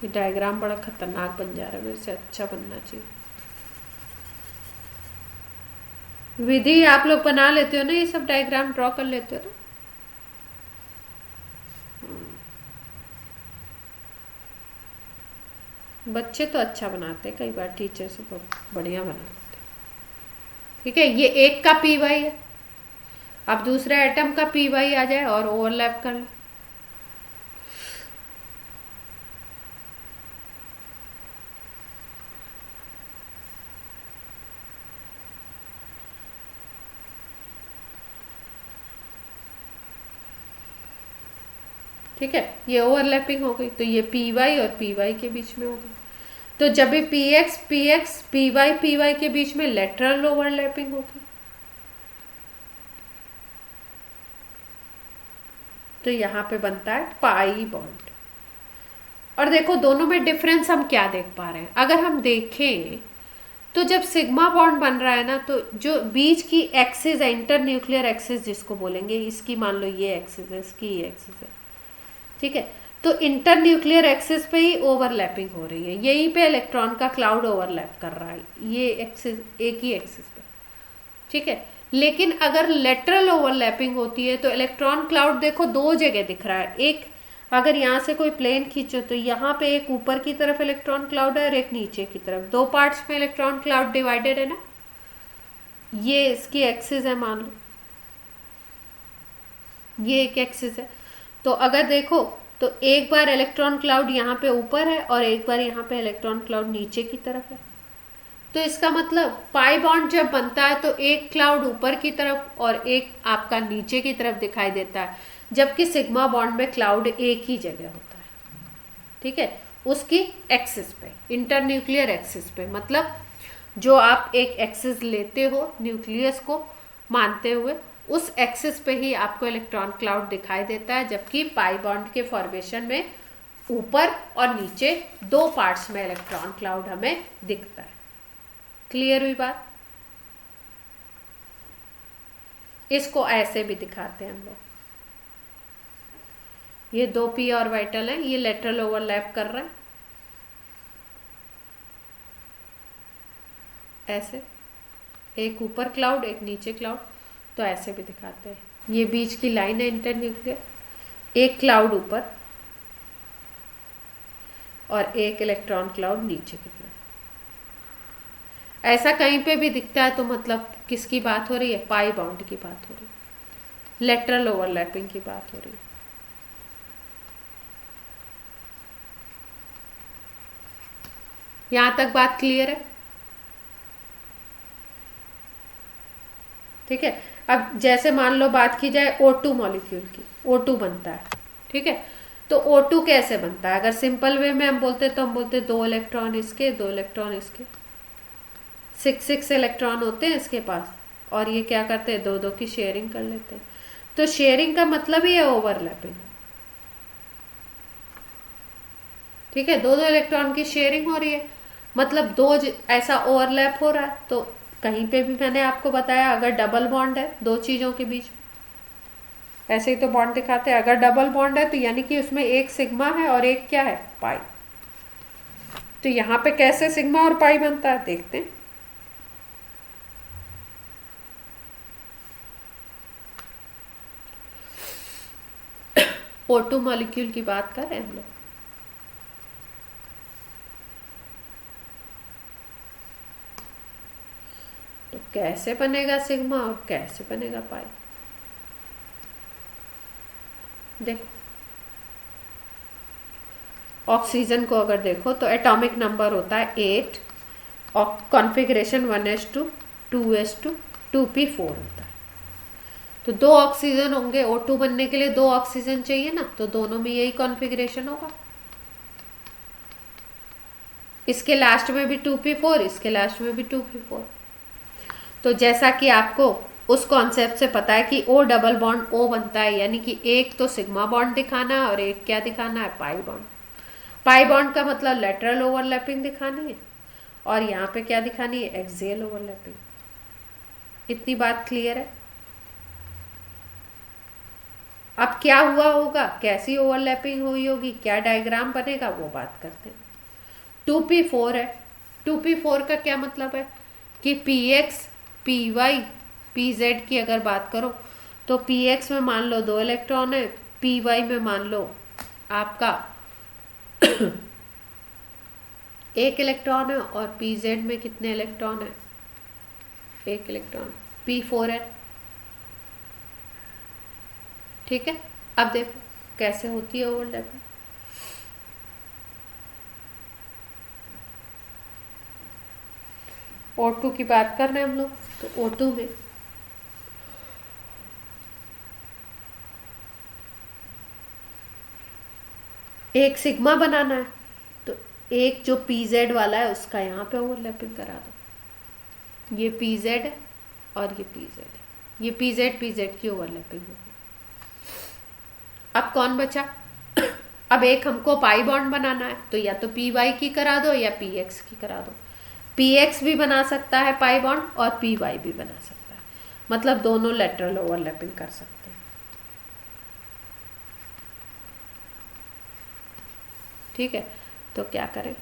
S1: ये डायग्राम बड़ा खतरनाक बन जा रहा है, मेरे से अच्छा बनना चाहिए। विधि आप लोग बना लेते हो ना, ये सब डायग्राम ड्रॉ कर लेते हो ना। बच्चे तो अच्छा बनाते हैं, कई बार टीचर से बहुत बढ़िया बना लेते हैं। ठीक है, ये एक का PY है, अब दूसरे एटम का PY आ जाए और ओवरलैप कर ले। ठीक है, ये ओवरलैपिंग हो गई, तो ये PY और PY के बीच में हो गई। तो जब भी PX PX PY PY के बीच में लेटरल ओवरलैपिंग होगी, तो यहां पे बनता है पाई बॉन्ड। और देखो दोनों में डिफरेंस हम क्या देख पा रहे हैं, अगर हम देखें तो जब सिग्मा बॉन्ड बन रहा है ना, तो जो बीच की एक्सिस है, इंटर न्यूक्लियर एक्सिस जिसको बोलेंगे, इसकी मान लो ये एक्सिस है, इसकी ये एक्सिस है, ठीक है। तो इंटर न्यूक्लियर एक्सिस पे ही ओवरलैपिंग हो रही है, यहीं पे इलेक्ट्रॉन का क्लाउड ओवरलैप कर रहा है, ये एक्सिस एक ही एक्सिस पे, ठीक है। लेकिन अगर लेटरल ओवरलैपिंग होती है तो इलेक्ट्रॉन क्लाउड देखो दो जगह दिख रहा है, एक अगर यहाँ से कोई प्लेन खींचो तो यहाँ पे एक ऊपर की तरफ इलेक्ट्रॉन क्लाउड है और एक नीचे की तरफ, दो पार्ट्स में इलेक्ट्रॉन क्लाउड डिवाइडेड है ना, ये इसकी एक्सिस है मान लो, ये एक एक्सिस है। तो अगर देखो तो एक बार इलेक्ट्रॉन क्लाउड यहाँ पे ऊपर है और एक बार यहाँ पे इलेक्ट्रॉन क्लाउड नीचे की तरफ है। तो इसका मतलब पाई बॉन्ड जब बनता है तो एक क्लाउड ऊपर की तरफ और एक आपका नीचे की तरफ दिखाई देता है, जबकि सिग्मा बॉन्ड में क्लाउड एक ही जगह होता है, ठीक है, उसकी एक्सिस पे, इंटर न्यूक्लियर एक्सिस पे। मतलब जो आप एक एक्सिस लेते हो न्यूक्लियस को मानते हुए, उस एक्सिस पे ही आपको इलेक्ट्रॉन क्लाउड दिखाई देता है, जबकि पाई बॉन्ड के फॉर्मेशन में ऊपर और नीचे दो पार्ट्स में इलेक्ट्रॉन क्लाउड हमें दिखता है। क्लियर हुई बात? इसको ऐसे भी दिखाते हैं हम लोग, ये दो पी ऑर्बिटल हैं, ये लेटरल ओवरलैप कर रहे हैं ऐसे, एक ऊपर क्लाउड एक नीचे क्लाउड, तो ऐसे भी दिखाते हैं। ये बीच की लाइन है इंटर न्यूक्लियर, एक क्लाउड ऊपर और एक इलेक्ट्रॉन क्लाउड नीचे की तरफ, ऐसा कहीं पे भी दिखता है तो मतलब किसकी बात हो रही है? पाई बॉन्ड की बात हो रही है, लेटरल ओवरलैपिंग की बात हो रही है। यहां तक बात क्लियर है? ठीक है। अब जैसे मान लो बात की जाए O2 मॉलिक्यूल की, O2 बनता है, ठीक है। तो O2 कैसे बनता है? अगर सिंपल वे में हम बोलते तो हम बोलते दो इलेक्ट्रॉन इसके दो इलेक्ट्रॉन इसके, 6 इलेक्ट्रॉन होते हैं इसके पास, और ये क्या करते हैं, दो दो की शेयरिंग कर लेते हैं। तो शेयरिंग का मतलब ही है ओवरलैपिंग, ठीक है, दो दो इलेक्ट्रॉन की शेयरिंग हो रही है, मतलब दो ऐसा ओवरलैप हो रहा है। तो कहीं पे भी मैंने आपको बताया अगर डबल बॉन्ड है दो चीज़ों के बीच, ऐसे ही तो बॉन्ड दिखाते हैं, अगर डबल बॉन्ड है तो यानी कि उसमें एक सिग्मा है और एक क्या है, पाई। तो यहाँ पे कैसे सिग्मा और पाई बनता है देखते हैं। O2 मॉलिक्यूल की बात कर रहे हैं हम लोग। तो कैसे बनेगा सिग्मा और कैसे बनेगा पाई, देखो ऑक्सीजन को अगर देखो तो एटॉमिक नंबर होता है 8 और कॉन्फ़िगरेशन 1s2 2s2 2p4 होता है। तो दो ऑक्सीजन होंगे, O2 बनने के लिए दो ऑक्सीजन चाहिए ना, तो दोनों में यही कॉन्फ़िगरेशन होगा। इसके लास्ट में भी 2p4, इसके लास्ट में भी 2p4। तो जैसा कि आपको उस कॉन्सेप्ट से पता है कि O डबल बॉन्ड O बनता है, यानी कि एक तो सिग्मा बॉन्ड दिखाना है और एक क्या दिखाना है, पाई बॉन्ड। पाई बॉन्ड का मतलब लेटरल ओवरलैपिंग दिखानी है और यहाँ पे क्या दिखानी है, एक्सियल ओवरलैपिंग। इतनी बात क्लियर है? अब क्या हुआ होगा, कैसी ओवरलैपिंग हुई होगी, क्या डायग्राम बनेगा, वो बात करते हैं। 2p4 है, 2p4 का क्या मतलब है कि px py pz की अगर बात करो तो px में मान लो दो इलेक्ट्रॉन है, py में मान लो आपका एक इलेक्ट्रॉन है, और pz में कितने इलेक्ट्रॉन है, एक इलेक्ट्रॉन, p4 है, ठीक है। अब देखो कैसे होती है ओवरलैपिंग। O2 की बात कर रहे हैं हम लोग, तो O2 में एक सिग्मा बनाना है, तो एक जो pz वाला है उसका यहाँ पे ओवरलैपिंग करा दो, ये pz है और ये pz है, ये pz की ओवरलैपिंग होगी। अब कौन बचा? अब एक हमको पाई बॉन्ड बनाना है, तो या तो py की करा दो या px की करा दो। px भी बना सकता है पाई बॉन्ड और py भी बना सकता है, मतलब दोनों लेटरल ओवरलैपिंग कर सकते हैं। ठीक है, तो क्या करें,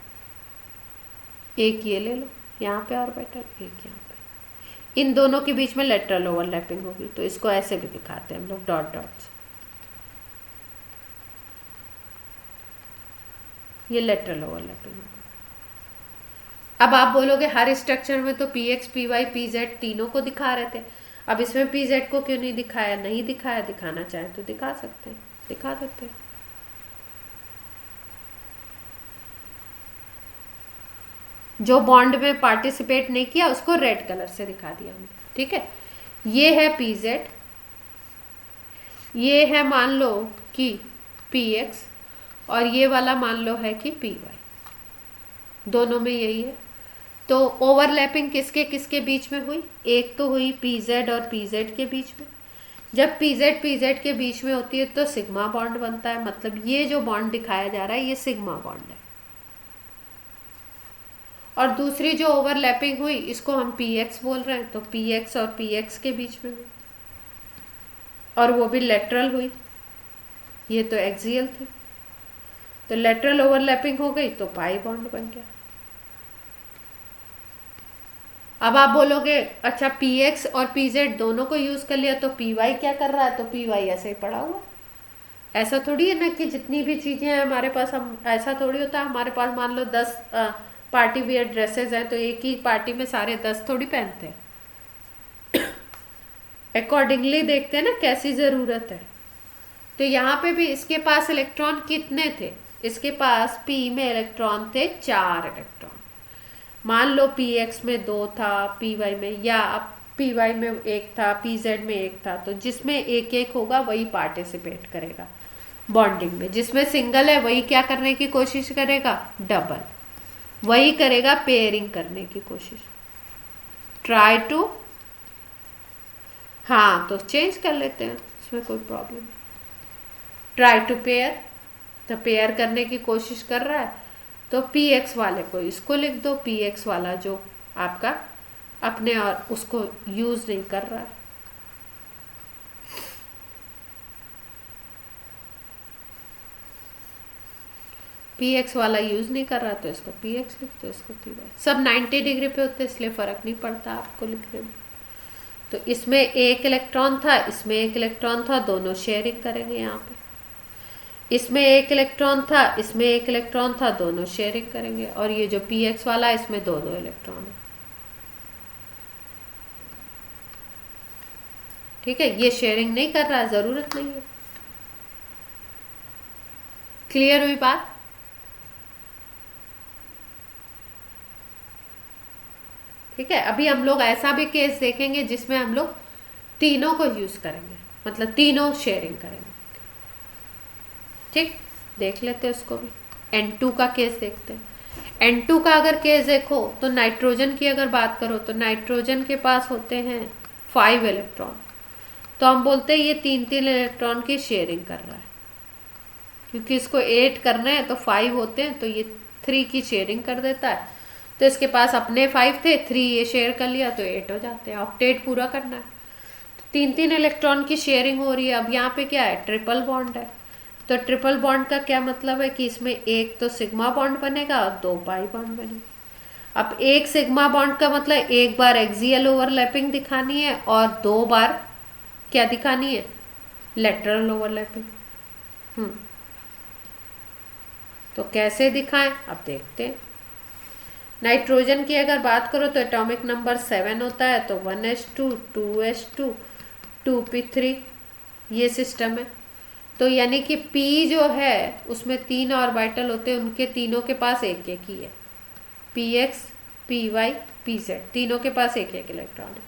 S1: एक ये ले लो यहाँ पे ऑर्बिटल, एक यहाँ पे, इन दोनों के बीच में लेटरल ओवरलैपिंग होगी, तो इसको ऐसे भी दिखाते हैं हम लोग डॉट डॉट से, ये लेटरल ओवरलैपिंग होगी। अब आप बोलोगे हर स्ट्रक्चर में तो P X P Y P Z तीनों को दिखा रहे थे, अब इसमें पी जेड को क्यों नहीं दिखाया? नहीं दिखाया, दिखाना चाहे तो दिखा सकते हैं, दिखा देते हैं। जो बॉन्ड में पार्टिसिपेट नहीं किया उसको रेड कलर से दिखा दिया हमने, ठीक है। ये है पी जेड, ये है मान लो कि पी एक्स, और ये वाला मान लो है कि पी वाई, दोनों में यही है। तो ओवरलैपिंग किसके किसके बीच में हुई? एक तो हुई पी जेड और पी जेड के बीच में। जब पी जेड के बीच में होती है तो सिग्मा बॉन्ड बनता है, मतलब ये जो बॉन्ड दिखाया जा रहा है ये सिग्मा बॉन्ड है। और दूसरी जो ओवरलैपिंग हुई इसको हम पी एक्स बोल रहे हैं, तो पी एक्स और पी एक्स के बीच में हुई, और वो भी लेटरल हुई, ये तो एक्सियल थी, तो लेटरल ओवरलैपिंग हो गई तो पाई बॉन्ड बन गया। अब आप बोलोगे अच्छा पी एक्स और पी जेड दोनों को यूज कर लिया तो पी वाई क्या कर रहा है? तो पी वाई ऐसे ही पड़ा हुआ। ऐसा थोड़ी है ना कि जितनी भी चीजें हैं हमारे पास, हम ऐसा थोड़ी होता है हमारे पास मान लो 10 पार्टी वियर ड्रेसेस हैं तो एक ही पार्टी में सारे 10 थोड़ी पहनते हैं। अकॉर्डिंगली देखते हैं ना कैसी ज़रूरत है। तो यहाँ पे भी इसके पास इलेक्ट्रॉन कितने थे? इसके पास पी में इलेक्ट्रॉन थे 4 इलेक्ट्रॉन। मान लो पी एक्स में 2 था, पी वाई में, या अब पी वाई में 1 था, पी जेड में 1 था, तो जिसमें एक एक होगा वही पार्टिसिपेट करेगा बॉन्डिंग में। जिसमें सिंगल है वही क्या करने की कोशिश करेगा? डबल। वही करेगा पेयरिंग करने की कोशिश, ट्राई टू, हाँ तो चेंज कर लेते हैं, इसमें कोई प्रॉब्लम नहीं। ट्राई टू पेयर, तो पेयर करने की कोशिश कर रहा है, तो पी एक्स वाले को इसको लिख दो, पी एक्स वाला जो आपका अपने और उसको यूज नहीं कर रहा है। पी एक्स वाला यूज नहीं कर रहा तो इसको पी एक्स लिख दो, इसको पी वाई। सब 90 डिग्री पे होते हैं इसलिए फर्क नहीं पड़ता आपको लिखने में। तो इसमें एक इलेक्ट्रॉन था, इसमें एक इलेक्ट्रॉन था, दोनों शेयरिंग करेंगे यहाँ पे। इसमें एक इलेक्ट्रॉन था, इसमें एक इलेक्ट्रॉन था, दोनों शेयरिंग करेंगे। और ये जो पी एक्स वाला है इसमें दो दो इलेक्ट्रॉन है, ठीक है। ये शेयरिंग नहीं कर रहा है, जरूरत नहीं है। क्लियर हुई बात? ठीक है। अभी हम लोग ऐसा भी केस देखेंगे जिसमें हम लोग तीनों को यूज करेंगे, मतलब तीनों शेयरिंग करेंगे, ठीक। देख लेते हैं उसको भी। N2 का केस देखते हैं। N2 का अगर केस देखो तो नाइट्रोजन की अगर बात करो तो नाइट्रोजन के पास होते हैं 5 इलेक्ट्रॉन, तो हम बोलते हैं ये 3-3 इलेक्ट्रॉन की शेयरिंग कर रहा है, क्योंकि इसको 8 करना है तो 5 होते हैं, तो ये 3 की शेयरिंग कर देता है। तो इसके पास अपने 5 थे, 3 ये शेयर कर लिया तो 8 हो जाते हैं। ऑक्टेट पूरा करना है तो 3-3 इलेक्ट्रॉन की शेयरिंग हो रही है। अब यहाँ पे क्या है? ट्रिपल बॉन्ड है। तो ट्रिपल बॉन्ड का क्या मतलब है कि इसमें एक तो सिग्मा बॉन्ड बनेगा और 2 पाई बॉन्ड बनेगा। अब एक सिग्मा बॉन्ड का मतलब एक बार एक्सियल ओवरलैपिंग दिखानी है और 2 बार क्या दिखानी है? Lateral overlapping. तो कैसे दिखाएं अब देखते हैं। नाइट्रोजन की अगर बात करो तो एटॉमिक नंबर 7 होता है, तो 1s2 2s2 2p3 ये सिस्टम है। तो यानी कि P जो है उसमें 3 ऑर्बिटल होते हैं, उनके तीनों के पास एक एक ही है। px py pz तीनों के पास एक एक इलेक्ट्रॉन है,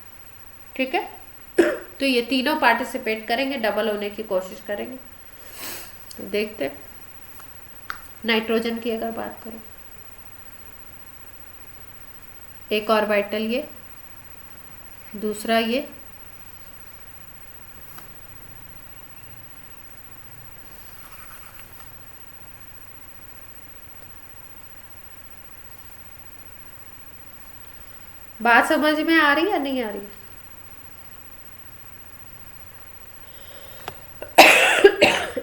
S1: ठीक है। तो ये तीनों पार्टिसिपेट करेंगे, डबल होने की कोशिश करेंगे। तो देखते हैं नाइट्रोजन की अगर बात करो, एक ऑर्बिटल ये, दूसरा ये, बात समझ में आ रही है या नहीं आ रही है?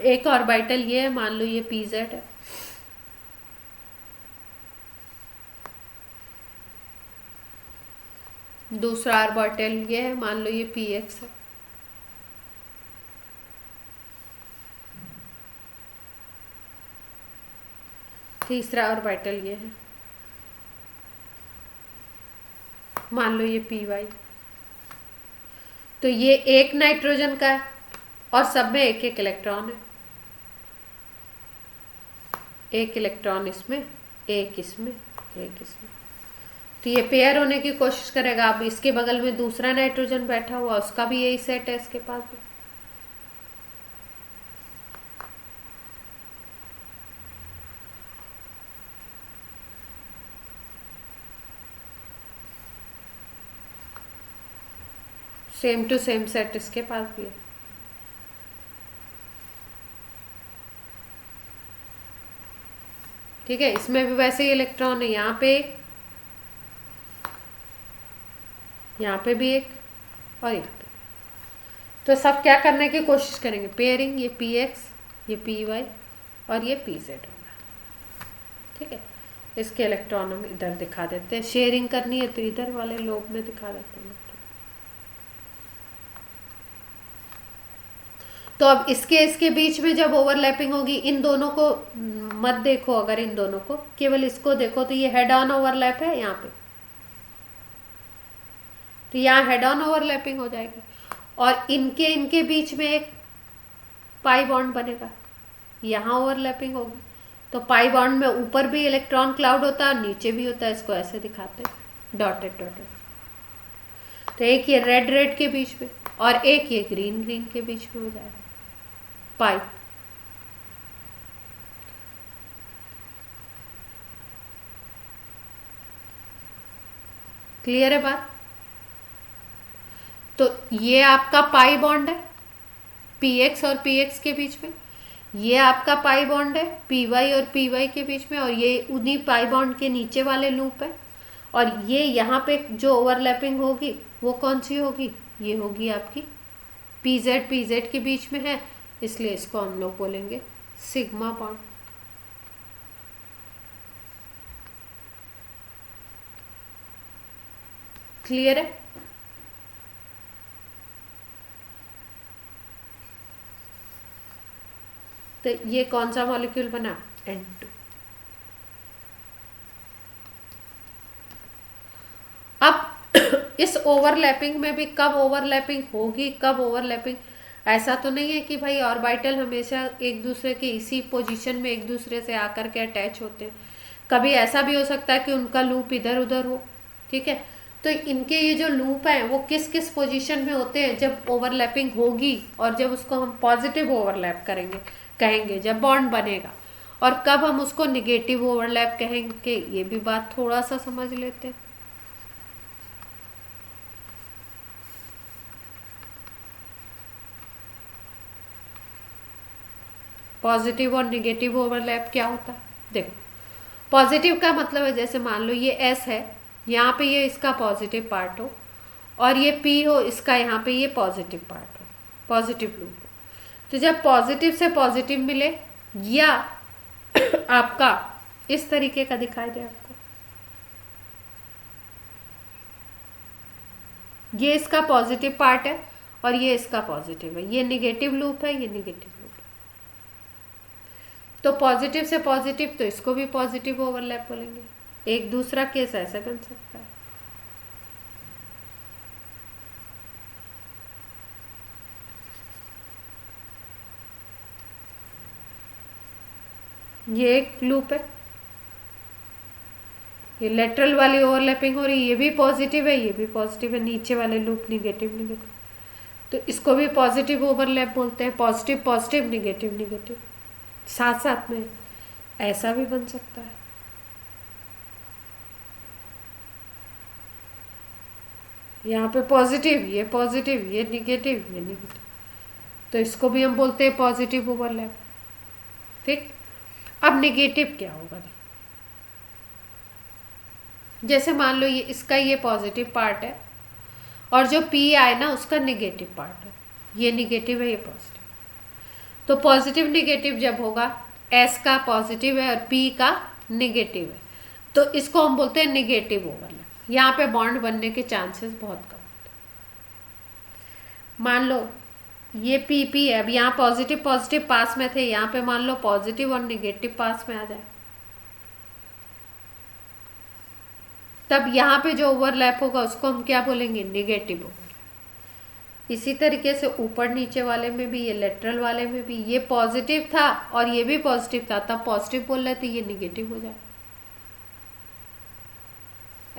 S1: एक ऑर्बिटल ये है, मान लो ये pz है, दूसरा ऑर्बिटल ये है, मान लो ये पी एक्स है। तीसरा ऑर्बिटल ये है, मान लो ये पी वाई। तो ये एक नाइट्रोजन का है और सब में एक एक इलेक्ट्रॉन है, एक इलेक्ट्रॉन इसमें, एक इसमें, एक इसमें। तो ये पेयर होने की कोशिश करेगा। अब इसके बगल में दूसरा नाइट्रोजन बैठा हुआ, उसका भी यही सेट है इसके पास भी। सेम टू सेम सेट इसके पास भी है। ठीक है, इसमें भी वैसे ही इलेक्ट्रॉन है, यहाँ पे भी एक और यहाँ पे। तो सब क्या करने की कोशिश करेंगे, पेयरिंग। ये पी एक्स, ये पी वाई और ये पी जेड होगा। ठीक है, इसके इलेक्ट्रॉन हम इधर दिखा देते हैं। शेयरिंग करनी है तो इधर वाले लोब में दिखा देते हैं। तो अब इसके बीच में जब ओवरलैपिंग होगी, इन दोनों को मत देखो, अगर इन दोनों को, केवल इसको देखो, तो ये हेड ऑन ओवरलैप है यहाँ पे। तो यहाँ हेड ऑन ओवरलैपिंग हो जाएगी और इनके बीच में एक पाई बॉन्ड बनेगा, यहाँ ओवरलैपिंग होगी। तो पाई बॉन्ड में ऊपर भी इलेक्ट्रॉन क्लाउड होता है और नीचे भी होता है। इसको ऐसे दिखाते हैं, डॉटेड डॉटेड। तो एक ये रेड रेड के बीच में और एक ये ग्रीन ग्रीन के बीच में हो जाएगा पाई। क्लियर है बात? तो ये आपका पाई बॉन्ड है पी एक्स और पी एक्स के बीच में, ये आपका पाई बॉन्ड है पी वाई और पी वाई के बीच में, और ये उन्हीं पाई बॉन्ड के नीचे वाले लूप है। और ये यहाँ पे जो ओवरलैपिंग होगी वो कौन सी होगी, ये होगी आपकी पी जेड के बीच में है, इसलिए इसको हम लोग बोलेंगे सिग्मा बॉन्ड। क्लियर है? तो ये कौन सा मॉलिक्यूल बना, N2। अब इस ओवरलैपिंग में भी कब ओवरलैपिंग होगी, कब ओवरलैपिंग, ऐसा तो नहीं है कि भाई ऑर्बिटल हमेशा एक दूसरे के इसी पोजीशन में एक दूसरे से आकर के अटैच होते हैं। कभी ऐसा भी हो सकता है कि उनका लूप इधर उधर हो। ठीक है, तो इनके ये जो लूप हैं वो किस किस पोजीशन में होते हैं जब ओवरलैपिंग होगी, और जब उसको हम पॉजिटिव ओवरलैप कहेंगे जब बॉन्ड बनेगा, और कब हम उसको निगेटिव ओवरलैप कहेंगे, ये भी बात थोड़ा सा समझ लेते हैं। पॉजिटिव और निगेटिव ओवरलैप क्या होता है, देखो। पॉजिटिव का मतलब है, जैसे मान लो ये एस है, यहाँ पे ये इसका पॉजिटिव पार्ट हो, और ये पी हो, इसका यहाँ पे ये पॉजिटिव पार्ट हो, पॉजिटिव लूप हो। तो जब पॉजिटिव से पॉजिटिव मिले, या आपका इस तरीके का दिखाई दे आपको, ये इसका पॉजिटिव पार्ट है और ये इसका पॉजिटिव है, ये निगेटिव लूप है, ये निगेटिव लूप है। तो पॉजिटिव से पॉजिटिव, तो इसको भी पॉजिटिव ओवरलैप बोलेंगे। एक दूसरा केस ऐसे बन सकता है। ये एक लूप है, ये लेटरल वाली ओवरलैपिंग हो रही है, ये भी पॉजिटिव है, ये भी पॉजिटिव है, नीचे वाले लूप निगेटिव। तो इसको भी पॉजिटिव ओवरलैप बोलते हैं, पॉजिटिव पॉजिटिव निगेटिव निगेटिव, साथ साथ में ऐसा भी बन सकता है। यहाँ पे पॉजिटिव, ये निगेटिव, ये निगेटिव, तो इसको भी हम बोलते हैं पॉजिटिव ओवरलैप। ठीक, अब निगेटिव क्या होगा, जैसे मान लो ये पॉजिटिव पार्ट है और जो पी आए ना उसका निगेटिव पार्ट है, ये निगेटिव है, ये पॉजिटिव। तो पॉजिटिव निगेटिव जब होगा, एस का पॉजिटिव है और पी का निगेटिव है, तो इसको हम बोलते हैं निगेटिव ओवरलैप। यहाँ पे बॉन्ड बनने के चांसेस बहुत कम होते हैं। मान लो ये पी पी है, अब यहाँ पॉजिटिव पॉजिटिव पास में थे, यहाँ पे मान लो पॉजिटिव और निगेटिव पास में आ जाए, तब यहाँ पे जो ओवरलैप होगा उसको हम क्या बोलेंगे, निगेटिव ओवरलैप। इसी तरीके से ऊपर नीचे वाले में भी, ये लेटरल वाले में भी, ये पॉजिटिव था और ये भी पॉजिटिव था, तब पॉजिटिव बोल रहे थे, ये निगेटिव हो जाए,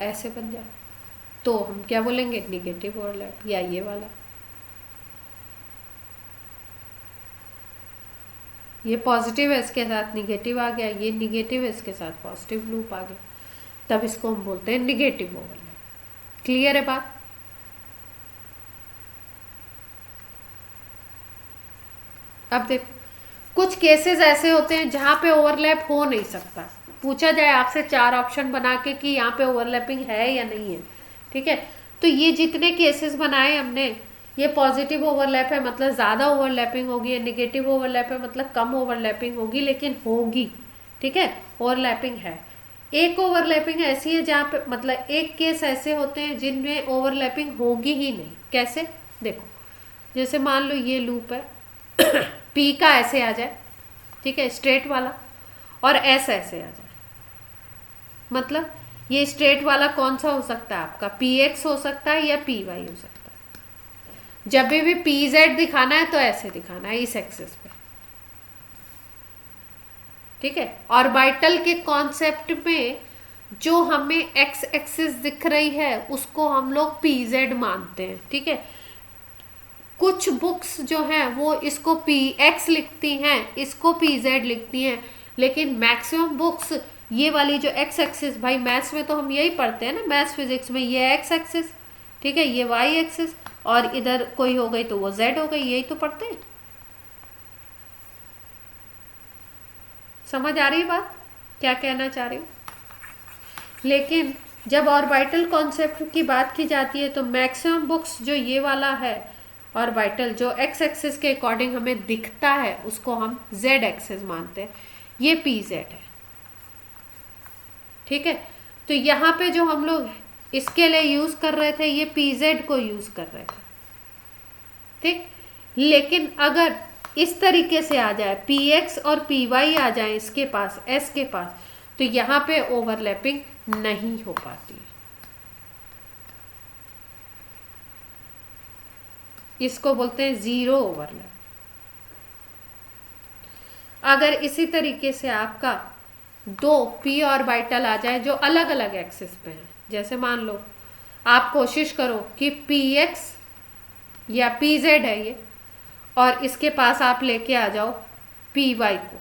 S1: ऐसे बन जाए, तो हम क्या बोलेंगे, निगेटिव ओवरलैप। या ये वाला, ये पॉजिटिव है इसके साथ निगेटिव आ गया, ये निगेटिव है इसके साथ पॉजिटिव लूप आ गया, तब इसको हम बोलते हैं निगेटिव ओवरलैप। क्लियर है बात? अब देखो, कुछ केसेस ऐसे होते हैं जहां पे ओवरलैप हो नहीं सकता, पूछा जाए आपसे 4 ऑप्शन बना के कि यहाँ पे ओवरलैपिंग है या नहीं है, ठीक है, तो ये जितने केसेस बनाए हमने, ये पॉजिटिव ओवरलैप है मतलब ज़्यादा ओवरलैपिंग होगी, या निगेटिव ओवरलैप है मतलब कम ओवरलैपिंग होगी, लेकिन होगी, ठीक है, ओवरलैपिंग है। एक ओवरलैपिंग ऐसी है जहाँ पे मतलब एक केस ऐसे होते हैं जिनमें ओवरलैपिंग होगी ही नहीं। कैसे? देखो, जैसे मान लो ये लूप है पी का ऐसे आ जाए, ठीक है, स्ट्रेट वाला, और ऐसे ऐसे आ जाए, मतलब ये स्ट्रेट वाला कौन सा हो सकता है आपका, पी एक्स हो सकता है या पी वाई हो सकता है। जब भी पी जेड दिखाना है तो ऐसे दिखाना है, इस एक्सिस पे, ठीक है। ऑर्बिटल के कॉन्सेप्ट में जो हमें एक्स एक्सिस दिख रही है उसको हम लोग पी जेड मानते हैं, ठीक है। कुछ बुक्स जो हैं वो इसको पी एक्स लिखती हैं, इसको पी जेड लिखती हैं, लेकिन मैक्सिमम बुक्स ये वाली जो एक्स एक्सिस, भाई मैथ्स में तो हम यही पढ़ते हैं ना, मैथ्स फिजिक्स में, ये एक्स एक्सिस, ठीक है, ये वाई एक्सिस, और इधर कोई हो गई तो वो जेड हो गई, यही तो पढ़ते हैं। समझ आ रही बात, क्या कहना चाह रही हूँ? लेकिन जब ऑर्बिटल कॉन्सेप्ट की बात की जाती है तो मैक्सिमम बुक्स जो ये वाला है ऑर्बिटल, जो एक्स एक्सिस के अकॉर्डिंग हमें दिखता है उसको हम जेड एक्सिस मानते हैं, ये पी जेड है, ठीक है। तो यहाँ पे जो हम लोग इसके लिए यूज कर रहे थे, ये पी जेड को यूज कर रहे थे, ठीक। लेकिन अगर इस तरीके से आ जाए, पी एक्स और पी वाई आ जाए इसके पास, एस के पास, तो यहाँ पे ओवरलैपिंग नहीं हो पाती है। इसको बोलते हैं जीरो ओवरलैप। अगर इसी तरीके से आपका दो पी ऑर्बिटल आ जाए जो अलग अलग एक्सिस पे हैं, जैसे मान लो आप कोशिश करो कि पी एक्स या पी जेड है ये, और इसके पास आप लेके आ जाओ पी वाई को,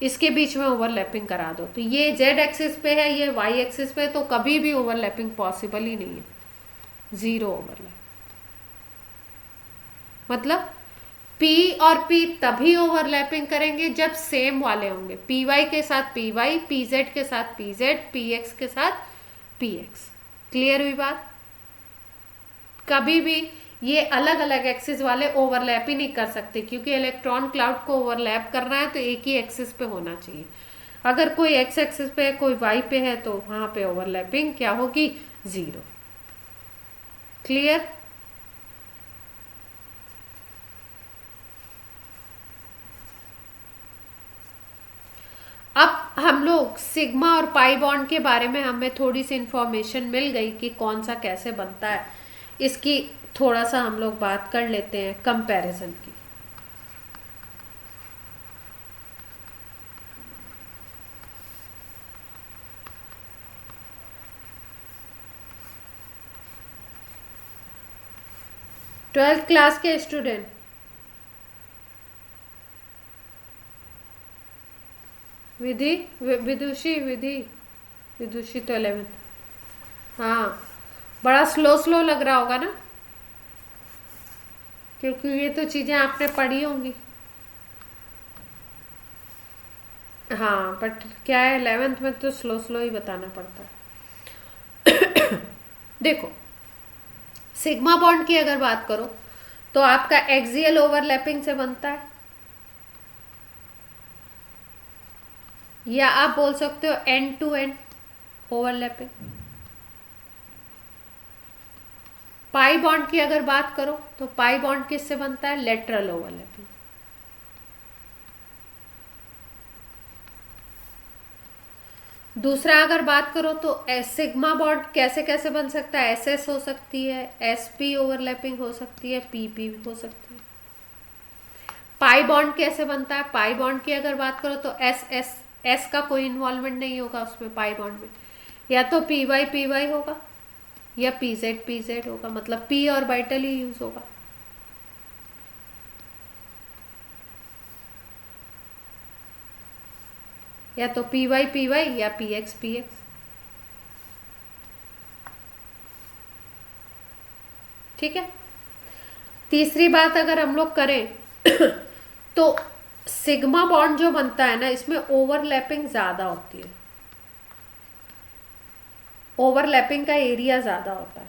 S1: इसके बीच में ओवरलैपिंग करा दो, तो ये जेड एक्सिस पे है, ये वाई एक्सिस पे, तो कभी भी ओवरलैपिंग पॉसिबल ही नहीं है, जीरो ओवरलैप। मतलब P और P तभी ओवरलैपिंग करेंगे जब सेम वाले होंगे, पी वाई के साथ पी वाई, पी जेड के साथ पी जेड, पी एक्स के साथ पी एक्स। क्लियर हुई बात? कभी भी ये अलग अलग एक्सिस वाले ओवरलैप ही नहीं कर सकते, क्योंकि इलेक्ट्रॉन क्लाउड को ओवरलैप करना है तो एक ही एक्सिस पे होना चाहिए। अगर कोई एक्स एक्सिस पे है, कोई वाई पे है, तो वहां पे ओवरलैपिंग क्या होगी, जीरो। क्लियर? अब हम लोग सिग्मा और पाई बॉन्ड के बारे में हमें थोड़ी सी इंफॉर्मेशन मिल गई कि कौन सा कैसे बनता है, इसकी थोड़ा सा हम लोग बात कर लेते हैं कंपैरिजन की। ट्वेल्थ क्लास के स्टूडेंट, विधि, विदुषी, विधि, विदुषी तो 11th। हाँ, बड़ा स्लो स्लो लग रहा होगा ना, क्योंकि ये तो चीज़ें आपने पढ़ी होंगी। हाँ, बट क्या है 11th में तो स्लो स्लो ही बताना पड़ता है। देखो, सिग्मा बॉन्ड की अगर बात करो तो आपका एक्सियल ओवरलैपिंग से बनता है, या आप बोल सकते हो end to end overlapping. Pi bond की अगर बात करो तो पाई बॉन्ड किससे बनता है? Lateral overlapping. दूसरा अगर बात करो तो सिग्मा बॉन्ड कैसे कैसे बन सकता है? एस एस हो सकती है, एस पी ओवरलैपिंग हो सकती है, पी पी हो सकती है। पाई बॉन्ड कैसे बनता है? पाई बॉन्ड की अगर बात करो तो एस एस, एस का कोई इन्वॉल्वमेंट नहीं होगा उसमें पाई बॉन्ड में, या तो पी वाई होगा या पी जेड होगा, मतलब पी ऑर्बिटल ही यूज होगा। या तो पी वाई या पी एक्स। ठीक है। तीसरी बात अगर हम लोग करें तो सिग्मा बॉन्ड जो बनता है ना, इसमें ओवरलैपिंग ज्यादा होती है, ओवरलैपिंग का एरिया ज्यादा होता है।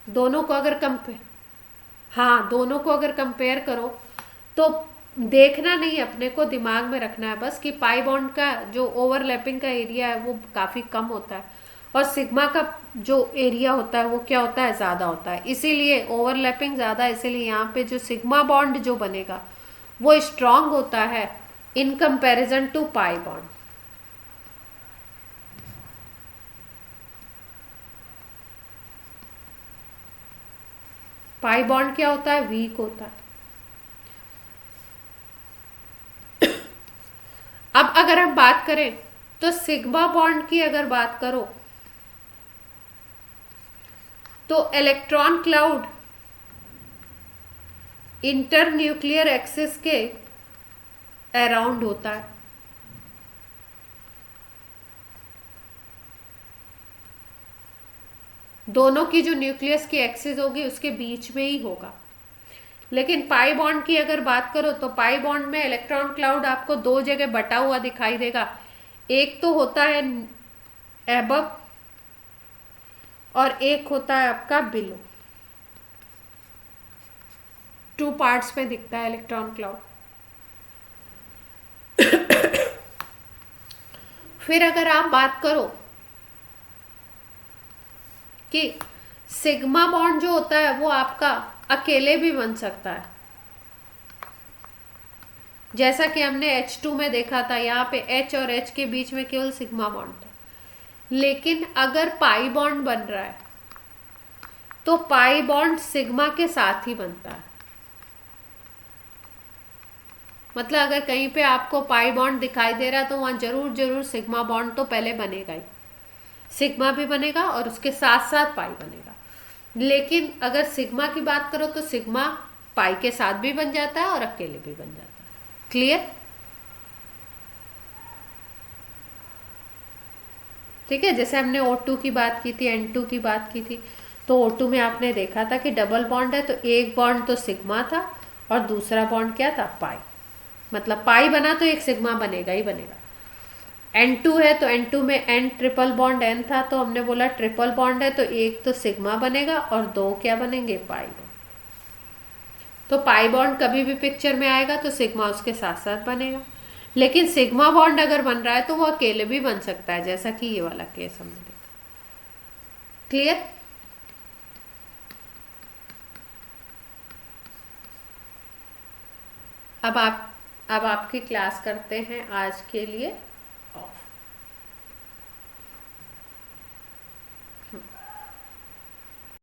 S1: दोनों को अगर कंपेयर, हाँ दोनों को अगर कंपेयर करो तो देखना नहीं, अपने को दिमाग में रखना है बस कि पाई बॉन्ड का जो ओवरलैपिंग का एरिया है वो काफी कम होता है, और सिग्मा का जो एरिया होता है वो क्या होता है? ज्यादा होता है। इसीलिए ओवरलैपिंग ज्यादा है, इसीलिए यहाँ पे जो सिग्मा बॉन्ड जो बनेगा वो स्ट्रांग होता है in comparison to pi bond. Pi bond क्या होता है? वीक होता है। अब अगर हम बात करें तो सिग्मा बॉन्ड की अगर बात करो तो electron cloud inter nuclear axis के अराउंड होता है। दोनों की जो न्यूक्लियस की एक्सिस होगी उसके बीच में ही होगा। लेकिन पाई बॉन्ड की अगर बात करो तो पाई बॉन्ड में इलेक्ट्रॉन क्लाउड आपको दो जगह बटा हुआ दिखाई देगा। एक तो होता है एबव और एक होता है आपका बिलो। टू पार्ट्स में दिखता है इलेक्ट्रॉन क्लाउड। फिर अगर आप बात करो कि सिग्मा बॉन्ड जो होता है वो आपका अकेले भी बन सकता है, जैसा कि हमने H2 में देखा था, यहाँ पे H और H के बीच में केवल सिग्मा बॉन्ड था। लेकिन अगर पाई बॉन्ड बन रहा है तो पाई बॉन्ड सिग्मा के साथ ही बनता है। मतलब अगर कहीं पे आपको पाई बॉन्ड दिखाई दे रहा है तो वहां जरूर जरूर सिग्मा बॉन्ड तो पहले बनेगा ही, सिग्मा भी बनेगा और उसके साथ साथ पाई बनेगा। लेकिन अगर सिग्मा की बात करो तो सिग्मा पाई के साथ भी बन जाता है और अकेले भी बन जाता है। क्लियर? ठीक है। जैसे हमने O2 की बात की थी, N2 की बात की थी, तो O2 में आपने देखा था कि डबल बॉन्ड है तो एक बॉन्ड तो सिग्मा था और दूसरा बॉन्ड क्या था? पाई। मतलब पाई बना तो एक सिग्मा बनेगा ही बनेगा। N2 है तो N2 में N ट्रिपल बॉन्ड N था तो हमने बोला ट्रिपल बॉन्ड है तो एक तो सिग्मा बनेगा और दो क्या बनेंगे? Pi bond. तो पाई बॉन्ड कभी भी पिक्चर में आएगा तो सिग्मा उसके साथ साथ बनेगा। लेकिन सिग्मा बॉन्ड अगर बन रहा है तो वो अकेले भी बन सकता है, जैसा कि ये वाला केस हमने देखा। क्लियर? अब आपकी क्लास करते हैं आज के लिए